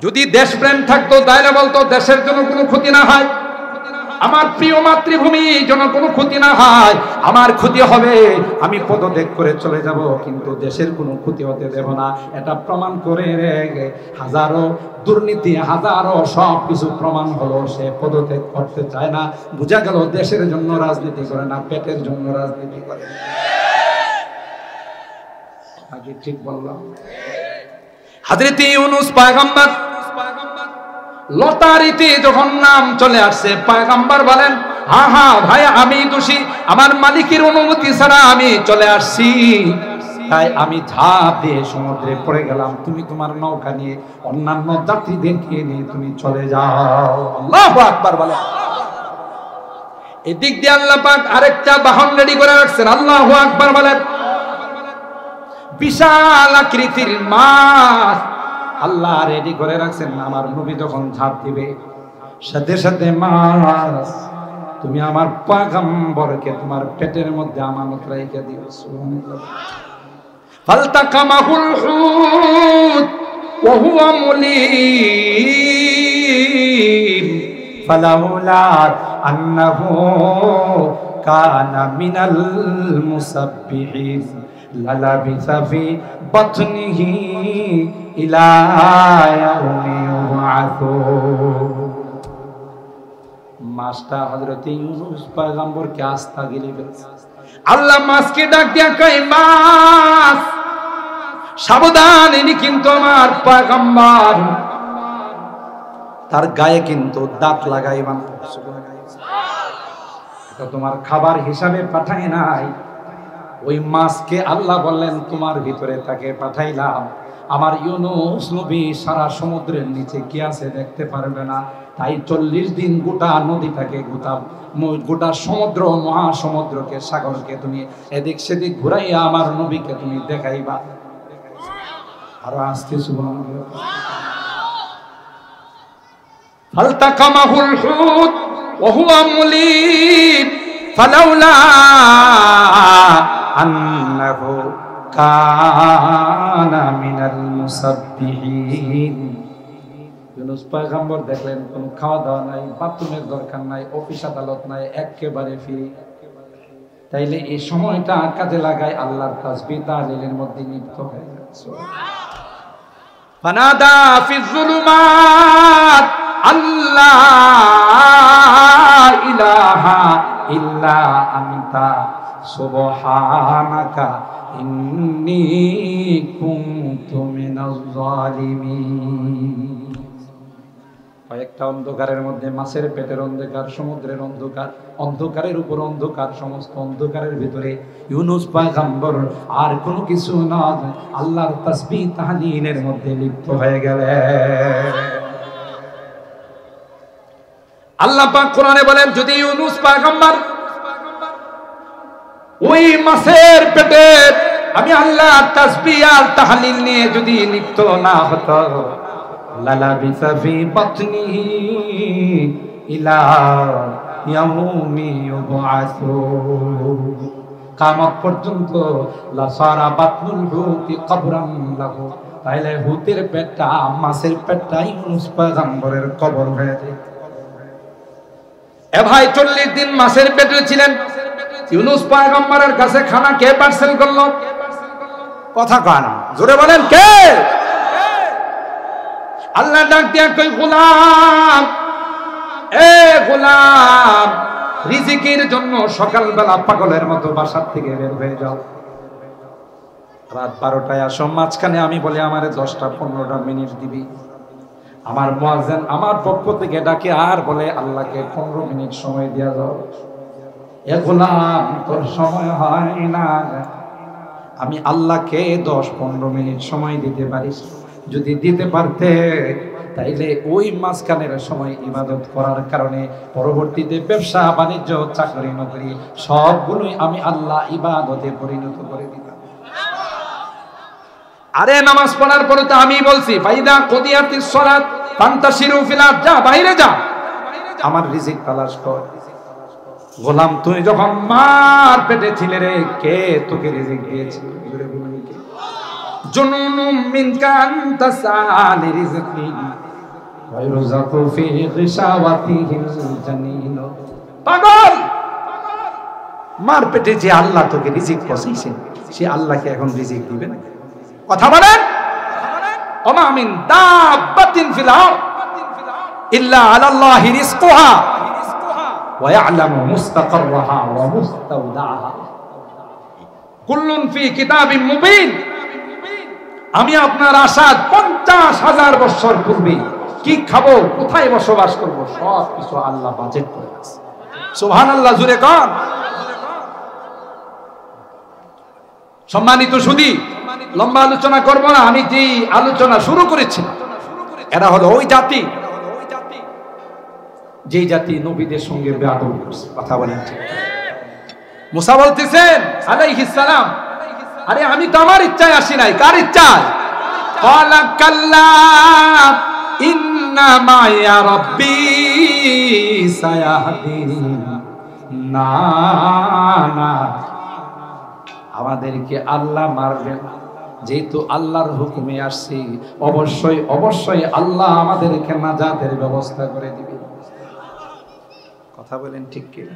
[SPEAKER 1] যদি দেশপ্রেম থাকতো তাহলে বলতো দেশের জন্য কোনো ক্ষতি না হয়, আমার প্রিয় মাতৃভূমি যেন কোনো ক্ষতি না হয়। আমার ক্ষতি হবে, আমি পদত্যাগ করে চলে যাব, কিন্তু দেশের কোনো ক্ষতি হতে দেব না। এটা প্রমাণ করে হাজারো দুর্নীতি, হাজারো সব কিছু প্রমাণ হলো, সে পদত্যাগ করতে চায় না। বোঝা গেল দেশের জন্য রাজনীতি করে না, পেটের জন্য রাজনীতি করে। আগে ঠিক বললাম? হযরত ইউনূস পয়গম্বর লটারিতে যখন নাম চলে আসছে, পয়গম্বর বলেন, হ্যাঁ হ্যাঁ ভাই, আমি দোষী, আমার মালিকের অনুমতি ছাড়া আমি চলে আসছি, তাই আমি ঝাঁপ দিয়ে সমুদ্রে পড়ে গেলাম। তুমি তোমার নৌকা নিয়ে অন্যান্য যাত্রীদেরকে নিয়ে তুমি চলে যাও। আল্লাহু আকবার বলেন। এদিক দিয়ে আল্লাহ পাক আরেকটা বাহন রেডি করে রাখছেন। আল্লাহু আকবার বলেন। বিশাল আকৃতির মাছ আল্লাহ রেডি করে রাখছেন। আমার নবী যখন ঝাঁপ দিবে, সাথে সাথে মাছ তুমি আমার পয়গম্বরকে তোমার পেটের মধ্যে আমানত রাইখা দিও। সুবহানাল্লাহ। ফালতাকামাহুল হুত ওয়া হুয়া মুলিম ফালাউলা আন্নাহু কানা মিনাল মুসাব্বিহিন লালাবিসা ফি বাতনিহি ইলা ইয়াউমি ইউবআসুন। মাছটা হযরত ইউনূস পয়গম্বরকে আস্থা গিলে ফেলছে। আল্লাহ মাছকে ডাক দিয়া কয়, মাছ সাবধান, ইনি কিন্তু আমার পয়গম্বর, তার গায়ে কিন্তু দাঁত লাগাইবা না। এটা তোমার খাবার হিসাবে পাঠাই নাই। ওই মাছকে আল্লাহ বললেন, তোমার ভিতরে তাকে পাঠাইলাম। আমার ইউনূস নবী সারা সমুদ্রের নিচে কি আছে দেখতে পারবে না, তাই 40 দিন গোটা নদীটাকে, গোটা সমুদ্র, মহাসমুদ্রকে, সাগরকে তুমি এদিক সেদিক ঘুরাইয়া আমার নবীকে তুমি দেখাইবা। আরো আসতে সুবহানাল্লাহ। ফালতাকামাহুল হুত ওয়া হুয়া মুলিম ফালাউলা আন্নাহু কানা মিনাল মুসাব্বিহিন। ইউনূস পয়গম্বর দেখলেন কোন খাওয়া দাওয়া নাই, বাথরুমের দরকার নাই, অফিস আদালত নাই, একেবারে ফ্রি। তাইলে এই সময়টা কাজে লাগায় আল্লাহর তাসবিহ তাহলিলের মধ্যে লিপ্ত হয়ে যাচ্ছে। ফানাদা ফিজ যুলুমাত আল্লাহ ইলাহা ইল্লা আনতা সুবহানাকা ইন্নী কুনতু মিনাজ জালিমিন। কয়েকটা অন্ধকারের মধ্যে মাছের পেটের অন্ধকার, সমুদ্রের অন্ধকার, অন্ধকারের উপর অন্ধকার, সমস্ত অন্ধকারের ভিতরে ইউনূস পয়গম্বর আর কোনো কিছু না, আল্লাহর তাসবিহ তাহলিলের মধ্যে লিপ্ত হয়ে গেলেন। আল্লাহ পাক কোরআনে বলেন, যদি ইউনূস পয়গম্বর ওই মাছের পেটে আমি আল্লাহর তাসবিহ আর তাহলিল নিয়ে যদি লিপ্ত না হতো, লালাবিসা ফি বাতনিহি ইলা ইয়াউমি ইউবআসুন, কিয়ামত পর্যন্ত লাসারা বাতনুল হুতি কবরান লাহু, তাইলে হুতের পেটটা, মাছের পেটটা ইউনূস পয়গম্বরের কবর হয়ে যায়। এ ভাই 40 দিন মাছের পেটে ছিলেন ইউনূস পয়গম্বরের কাছে খানা কে পার্সেল করলো? কথা কয় না, জোরে বলেন কে? আল্লাহ ডাক দিয়া কই, গোলাম, এ গোলাম, রিজিকের জন্য সকালবেলা পাগলের মতো বাসার থেকে বের হয়ে যাও, রাত 12টায় আসো, মাঝখানে আমি বলে আমারে 10-15 মিনিট দিবি, আমার মুয়াজ্জিন আমার পক্ষ থেকে ডাকে আর বলে আল্লাহকে 15 মিনিট সময় দিয়া যাও। এ গোলাম, তোর সময় হয় না, আমি আল্লাহকে 10-15 মিনিট সময় দিতে পারিস, যদি দিতে পারতে তাইলে ওই মাঝখানের সময় ইবাদত করার কারণে পরবর্তীতে ব্যবসা বাণিজ্য চাকরি নকরি সবগুলোই আমি আল্লাহ ইবাদতে পরিণত করে দিতাম। আরে নামাজ পড়ার পরে তো আমি বলছি, ফাইদা কুদিয়াতিস সালাত ফান্তাশিরু ফিল আরদ, যা বাইরে যা, আমার রিজিক তালাশ কর। গোলাম, তুই যখন মার পেটে ছিলে রে, কে তোকে রিজিক দিয়েছে? জুনুনুম মিনকা আনতা সালি রিজকি ওয়া ইরযাকু ফি গিশাওয়াতিহিল জানিন। পাগল, মার পেটে যে আল্লাহ তোকে রিজিক পৌঁছাইছে, সে আল্লাহকে এখন রিজিক দিবে না? কথা বলেন। ওমা মিন দাব্বাতিন ফিল আরদ ইল্লা আলাল্লাহি রিজকুহা ওয়া ইয়ালামু মুস্তাকাররাহা ওয়া মুস্তাওদাআহা কুল্লুন ফি কিতাবিম মুবিন। আমি আপনার আশা 50,000 বছর পূর্বে কি খাবো, কোথায় বসবাস করব, সব কিছু আল্লাহ বাজেট করে আছে। সুবহানাল্লাহ, জুরে কোন। সম্মানিত সুধী, লম্বা আলোচনা করব না, আমি যে আলোচনা শুরু করেছি, এরা হলো ওই জাতি যেই জাতি নবীদের সঙ্গে বেয়াদবি করছে। কথা বলেন ঠিক? মুসা বলতেছেন আলাইহিস সালাম, আরে আমি তো আমার ইচ্ছায় আসি নাই, কার ইচ্ছায়? ক্বালা কাল্লা ইন্না মা'য়া রাব্বী সায়াহদিন। না না, আমাদেরকে আল্লাহ মারবেন, যেহেতু আল্লাহর হুকুমে আসছি, অবশ্যই অবশ্যই আল্লাহ আমাদেরকে নাজাতের ব্যবস্থা করে দিবে। কথা বলেন ঠিক কিনা?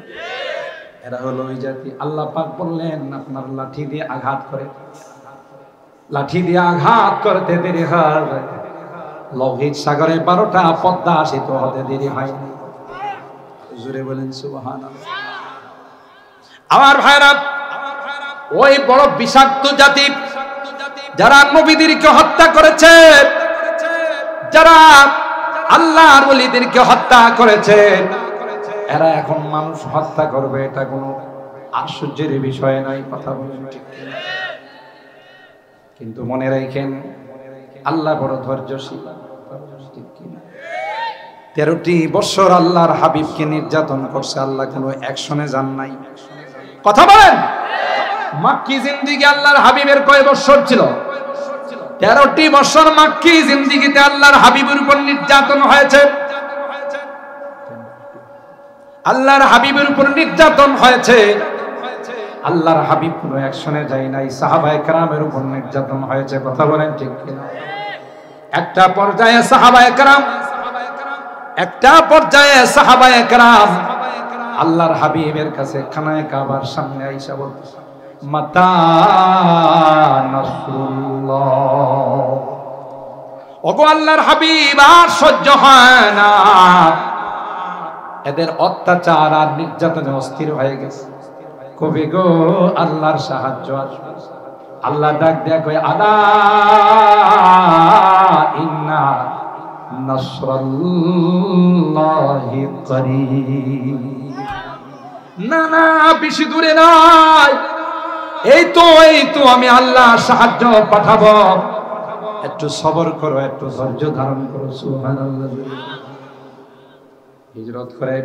[SPEAKER 1] এরা হলো ওই জাতি। আল্লাহ পাক বললেন, আপনার লাঠি দিয়ে আঘাত করে, লাঠি দিয়ে আঘাত করতে দেরি হয়, লোহিত সাগরে 12টা পদ্মা সেতু হতে দেরি হয়। জোরে বলেন সুবহানাল্লাহ। আমার ভাইরা, ওই বড় বিষাক্ত জাতি যারা নবীদেরকে হত্যা করেছে, যারা আল্লাহর ওলিদেরকে হত্যা করেছে, এরা এখন মানুষ হত্যা করবে, এটা কোনো আশ্চর্যের বিষয় নয়। কথা বলেন ঠিক? কিন্তু মনে রাখেন, আল্লাহ বড় ধৈর্যশীল। 13টি বছর আল্লাহর হাবিবকে নির্যাতন করছে, আল্লাহ কোনো অ্যাকশনে যান নাই। কথা বলেন। মাক্কি জিন্দেগি আল্লাহর হাবিবের কয় বছর ছিল? 13টি বছর মাক্কি জিন্দেগিতে আল্লাহর হাবিবের উপর নির্যাতন হয়েছে। আল্লাহর হাবিবের উপর নির্যাতন হয়েছে, আল্লাহর হাবিব কোনো অ্যাকশনে যায় নাই, সাহাবায়ে কেরামের উপর নির্যাতন হয়েছে। কথা বলেন ঠিক কিনা? একটা পর্যায়ে সাহাবায়ে কেরাম আল্লাহর হাবিবের কাছে খানায়ে কাবার সামনে আইসা বলতেছে, মাতা নাসরুল্লাহ, ওগো আল্লাহর হাবিব, আর সহ্য হয় না, এদের অত্যাচার আর নির্যাতনে অস্থির হয়ে গেছে, কবে গো আল্লাহর সাহায্য আসবে? আল্লাহ ডাক দেয়া কয়, আলা ইন্না নাসরাল্লাহি করিব। না না, বেশি দূরে নাই, এই তো আমি আল্লাহ সাহায্য পাঠাবো, একটু সবর করো, একটু ধৈর্য ধারণ করো। সুবহানাল্লাহ। হিজরত করে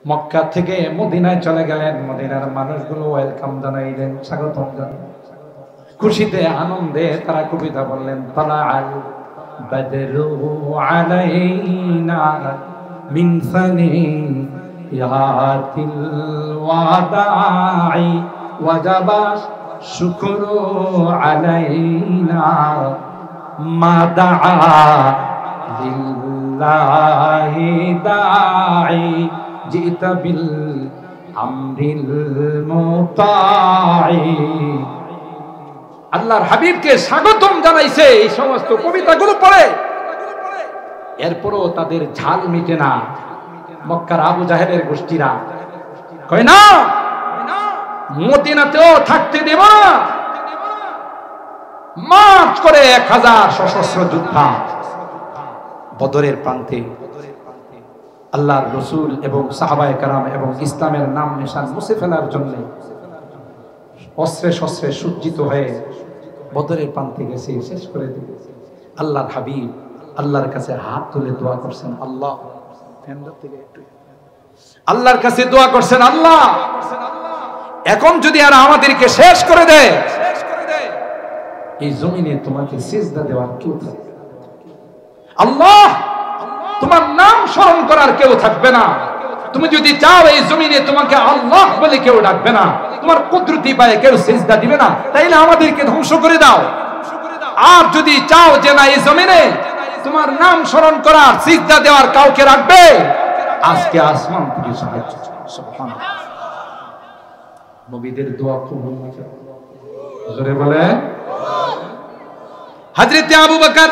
[SPEAKER 1] মক্কা থেকে মদিনায় চলে গেলেন। মদিনার মানুষগুলো ওয়েলকাম জানাইলেন, স্বাগতম জানাইলেন, খুশিতে আনন্দে তারা কবিতা বললেন, তালা আল বদরু আলাইনা মিন সানিয়াতিল ওয়াদাই ওয়াজাবা শুকরু আলাইনা মা দাআ লিল্লাহি দাঈ জিতা বিল আমরিল মুতাঈ। আল্লাহর হাবিবকে স্বাগতম জানাইছে এই সমস্ত কবিতাগুলো পড়ে। এরপরও তাদের ঝাল মিটে না। মক্কার আবু জাহেলের গোষ্ঠীরা কয়, না মদিনাতেও থাকতে দেব না। মার্চ করে 1000 সশস্ত্র যোদ্ধা বদরের প্রান্তে আল্লাহর রাসূল এবং সাহাবায়ে কেরাম এবং ইসলামের নাম নিশান মুছে ফেলার জন্য অস্ত্রে শস্ত্রে সজ্জিত হয়ে বদরের প্রান্তে গেছে, শেষ করে দিয়েছে। আল্লাহর হাবিব আল্লাহর কাছে হাত তুলে দোয়া করছেন, আল্লাহর কাছে দোয়া করছেন, আল্লাহ এখন যদি আর আমাদেরকে শেষ করে দেয়, এই জমিনে তোমাকে সিজদা দেওয়ার কেউ থাকবে না। আল্লাহ, তোমার নাম স্মরণ করার কেউ থাকবে না। তুমি যদি চাও এই জমিনে তোমাকে আল্লাহ বলে কেউ ডাকবে না, তোমার কুদরতি পায়ে কেউ সিজদা দিবে না, তাইলে আমাদেরকে ধ্বংস করে দাও। আর যদি চাও যে না এই জমিনে তোমার নাম স্মরণ করার সিজদা দেওয়ার কাউকে রাখবে, আজকে আসমান থেকে সাহায্য। সুবহানাল্লাহ। নবীদের দোয়া কবুল হয়েছে। জোরে বলে। হযরত আবু বকর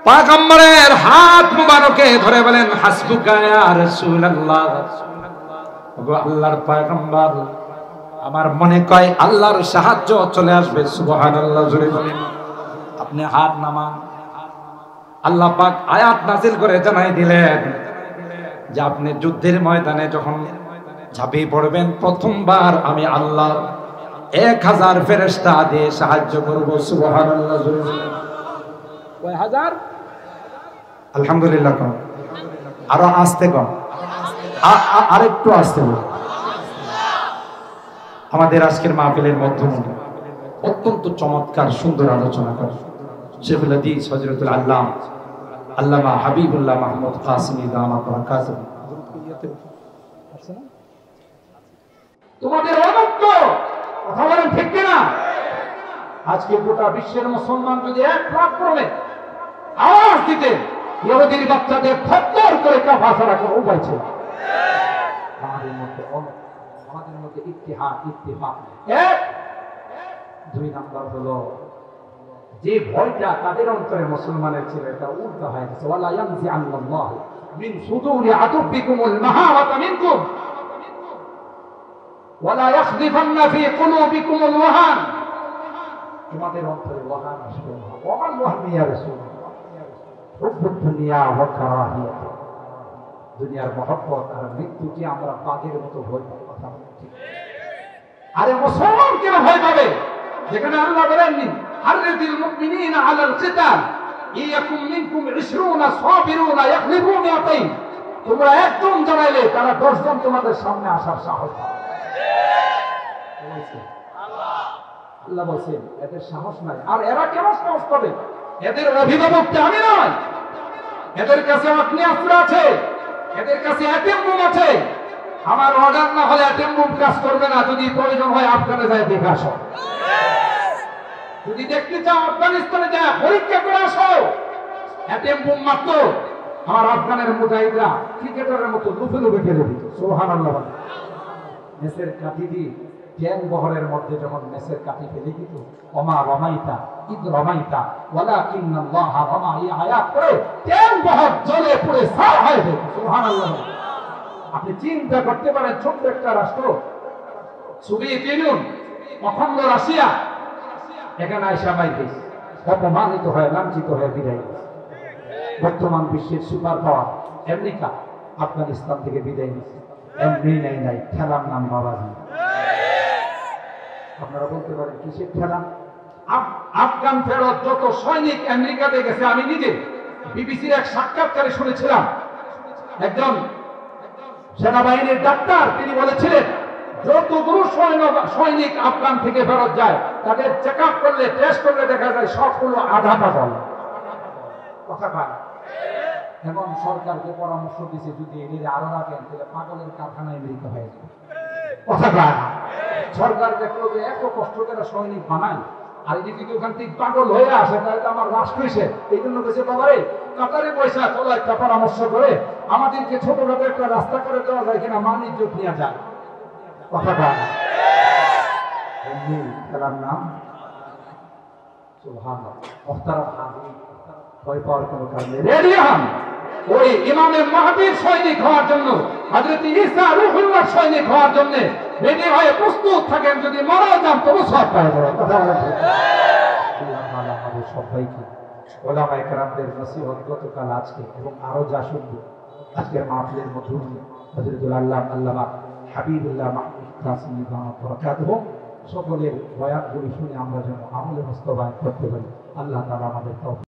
[SPEAKER 1] পয়গম্বরের হাত মুবারকে ধরে বলেন, হাসবুকা ইয়া রাসূলুল্লাহ। ওগো আল্লাহর পয়গম্বর, আমার মনে কয় আল্লাহর সাহায্য চলে আসবে। সুবহানাল্লাহ। জোরে বলেন। আপনি হাত নামান। আল্লাহ পাক আয়াত নাযিল করে জানাই দিলেন যে আপনি যুদ্ধের ময়দানে যখন ঝাঁপিয়ে পড়বেন, প্রথমবার আমি আল্লাহ 1000 ফেরেশতা দিয়ে সাহায্য করব। সুবহানাল্লাহ। জোরে বলেন। কয় হাজার? আলহামদুলিল্লাহ। কম, আরো আস্তে কম, আরেকটু আস্তে বল। আমাদের আজকের মাহফিলের মাধ্যমে অত্যন্ত চমৎকার সুন্দর আলোচনা করে শেখুল হাদিস হযরতুল আল্লামা হাবিবুল্লাহ মাহমুদ কাসেমী দামাত বারাকাতুহু। তোমাদের অনক্য কথা বলেন ঠিক কিনা? আজকে গোটা বিশ্বের মুসলমান যদি এক প্ল্যাটফর্মে আওয়াজ দিতে, ইহুদির বাচ্চাদের খত্তর করে কাফা ছাড়া কোনো উপায় ছিল। আমাদের মধ্যে ইত্তিহাদ, ইত্তিফাক। এক, দুই নাম্বার হলো যে ভয়টা তাদের অন্তরে মুসলমানের ছিল, এটা উল্টা হয়ে গেছে। ওয়ালা ইয়ানজি আল্লাহ মিন সুদুরি আতুবিকুমুল মাহাওয়াতা মিনকুম ওয়ালা ইয়াখদিফান্না ফি কুলুবিকুমুল ওয়াহান। তোমাদের অন্তরে ওয়াহান আসবে না। ওয়ামান ওয়াহান ইয়া রাসূলুল্লাহ হুব্বুদ দুনিয়া ওয়া কারাহিয়াত। দুনিয়ার মহব্বত আর মৃত্যুকে আমরা পাগের মতো ভয় পাই। কথা ঠিক। আরে মুসলমান কেন ভয় পাবে? যেখানে আল্লাহ বলেননি হাররিদিল মুমিনিনা আলাল কিতাল ইয়াকুম মিনকুম 20 সাবিরুনা ইয়াগলিবু মিয়াতাইন। তোমরা একদম জানাইলে তারা 10 জন তোমাদের সামনে আসার সাহস পাবে। আল্লাহ বলেন এদের সাহস নাই। আর এরা কেন সাহস পাবে? এদের অভিভাবক আমি নয়, এদের কাছে আগ্নেয়াস্ত্র আছে, এদের কাছে এটিএম বুম আছে, আমার অর্ডার না হলে এটিএম বুম কাজ করবে না। যদি প্রয়োজন হয় আফগানে যায় দেখে আসো, যদি দেখতে চাও আফগানিস্তানে যায় পরীক্ষা করে আসো। এটিএম বুম মাত্র আমার আফগানের মুজাহিদরা ক্রিকেটারের মতো লুফে লুফে ফেলে দিত। সুবহানাল্লাহ। মেসের কাঠি দিয়ে জ্ঞান বহরের মধ্যে যখন মেসের কাঠি ফেলে দিত, ওমা রমাইতা ইদ রমাইতা ওয়ালাকিন্নাল্লাহ রমা, এই আয়াত পড়ে জ্ঞান বহর জ্বলে পুড়ে ছাই হয়ে যেত। সুবহানাল্লাহ। আপনি চিন্তা করতে পারেন, ছোট্ট একটা রাষ্ট্র সোভিয়েত ইউনিয়ন, অখণ্ড রাশিয়া, এখানে আইসা মাইকে অপমানিত হয়ে লাঞ্ছিত হয়ে বিদায়। বর্তমান বিশ্বের সুপার পাওয়ার আমেরিকা আফগানিস্তান থেকে বিদায় নিচ্ছে। এমনি নাই খেলার নাম বাবাজি। আপনারা বলতে পারেন কিসের খেলা? আফগান ফেরত যত সৈনিক আমেরিকাতে গেছে, আমি নিজে বিবিসির এক সাক্ষাৎকারে শুনেছিলাম, একজন সেনাবাহিনীর ডাক্তার তিনি বলেছিলেন, যতগুলো সৈনিক আফগান থেকে ফেরত যায় তাদের চেক আপ করলে, টেস্ট করলে দেখা যায় সবগুলো আধা পাগল। কথা পায়। এখন সরকারকে পরামর্শ দিচ্ছে, যদি এদের আরো রাখেন তাহলে পাগলের কারখানায় আমেরিকা হয়ে যাবে। কথা পায় না। সরকার দেখলো যে এত কষ্ট করে সৈনিক বানায়, আর যদি ওখান থেকে পাগল হয়ে আসে তাহলে তো আমার রাষ্ট্র এসে, এই জন্য বলছে বাবারে কাতারে পয়সা চলো একটা পরামর্শ করে আমাদেরকে ছোটখাটো একটা রাস্তা করে দেওয়া যায় কিনা, মান ইজ্জত নেওয়া যায়। কথা পায় না। খেলার নাম সুবহানাল্লাহ। মুহতারাম হাজির, ভয় পাওয়ার কোনো কারণ নেই। রেডি হন ওই ইমামে মাহদীর সৈনিক হওয়ার জন্য, হযরত ঈসা রূহুল্লাহর সৈনিক হওয়ার জন্য রেডি হয়ে প্রস্তুত থাকেন। যদি মারাও যান তবু সব পাওয়া যাবে। কথা বলেন। আল্লাহ তাআলা আমাদের সবাইকে ওলামায়ে কেরামদের নসিহত গতকাল আজকে এবং আরো যা শুনবো আজকের মাহফিলের মধ্যে হযরতুল আল্লামা হাবিবুল্লাহ মাহমুদ কাসেমী বরকাতুহু সকলের বয়ানগুলি শুনে আমরা যেন আমলে বাস্তবায়ন করতে পারি। আল্লাহ তাআলা আমাদের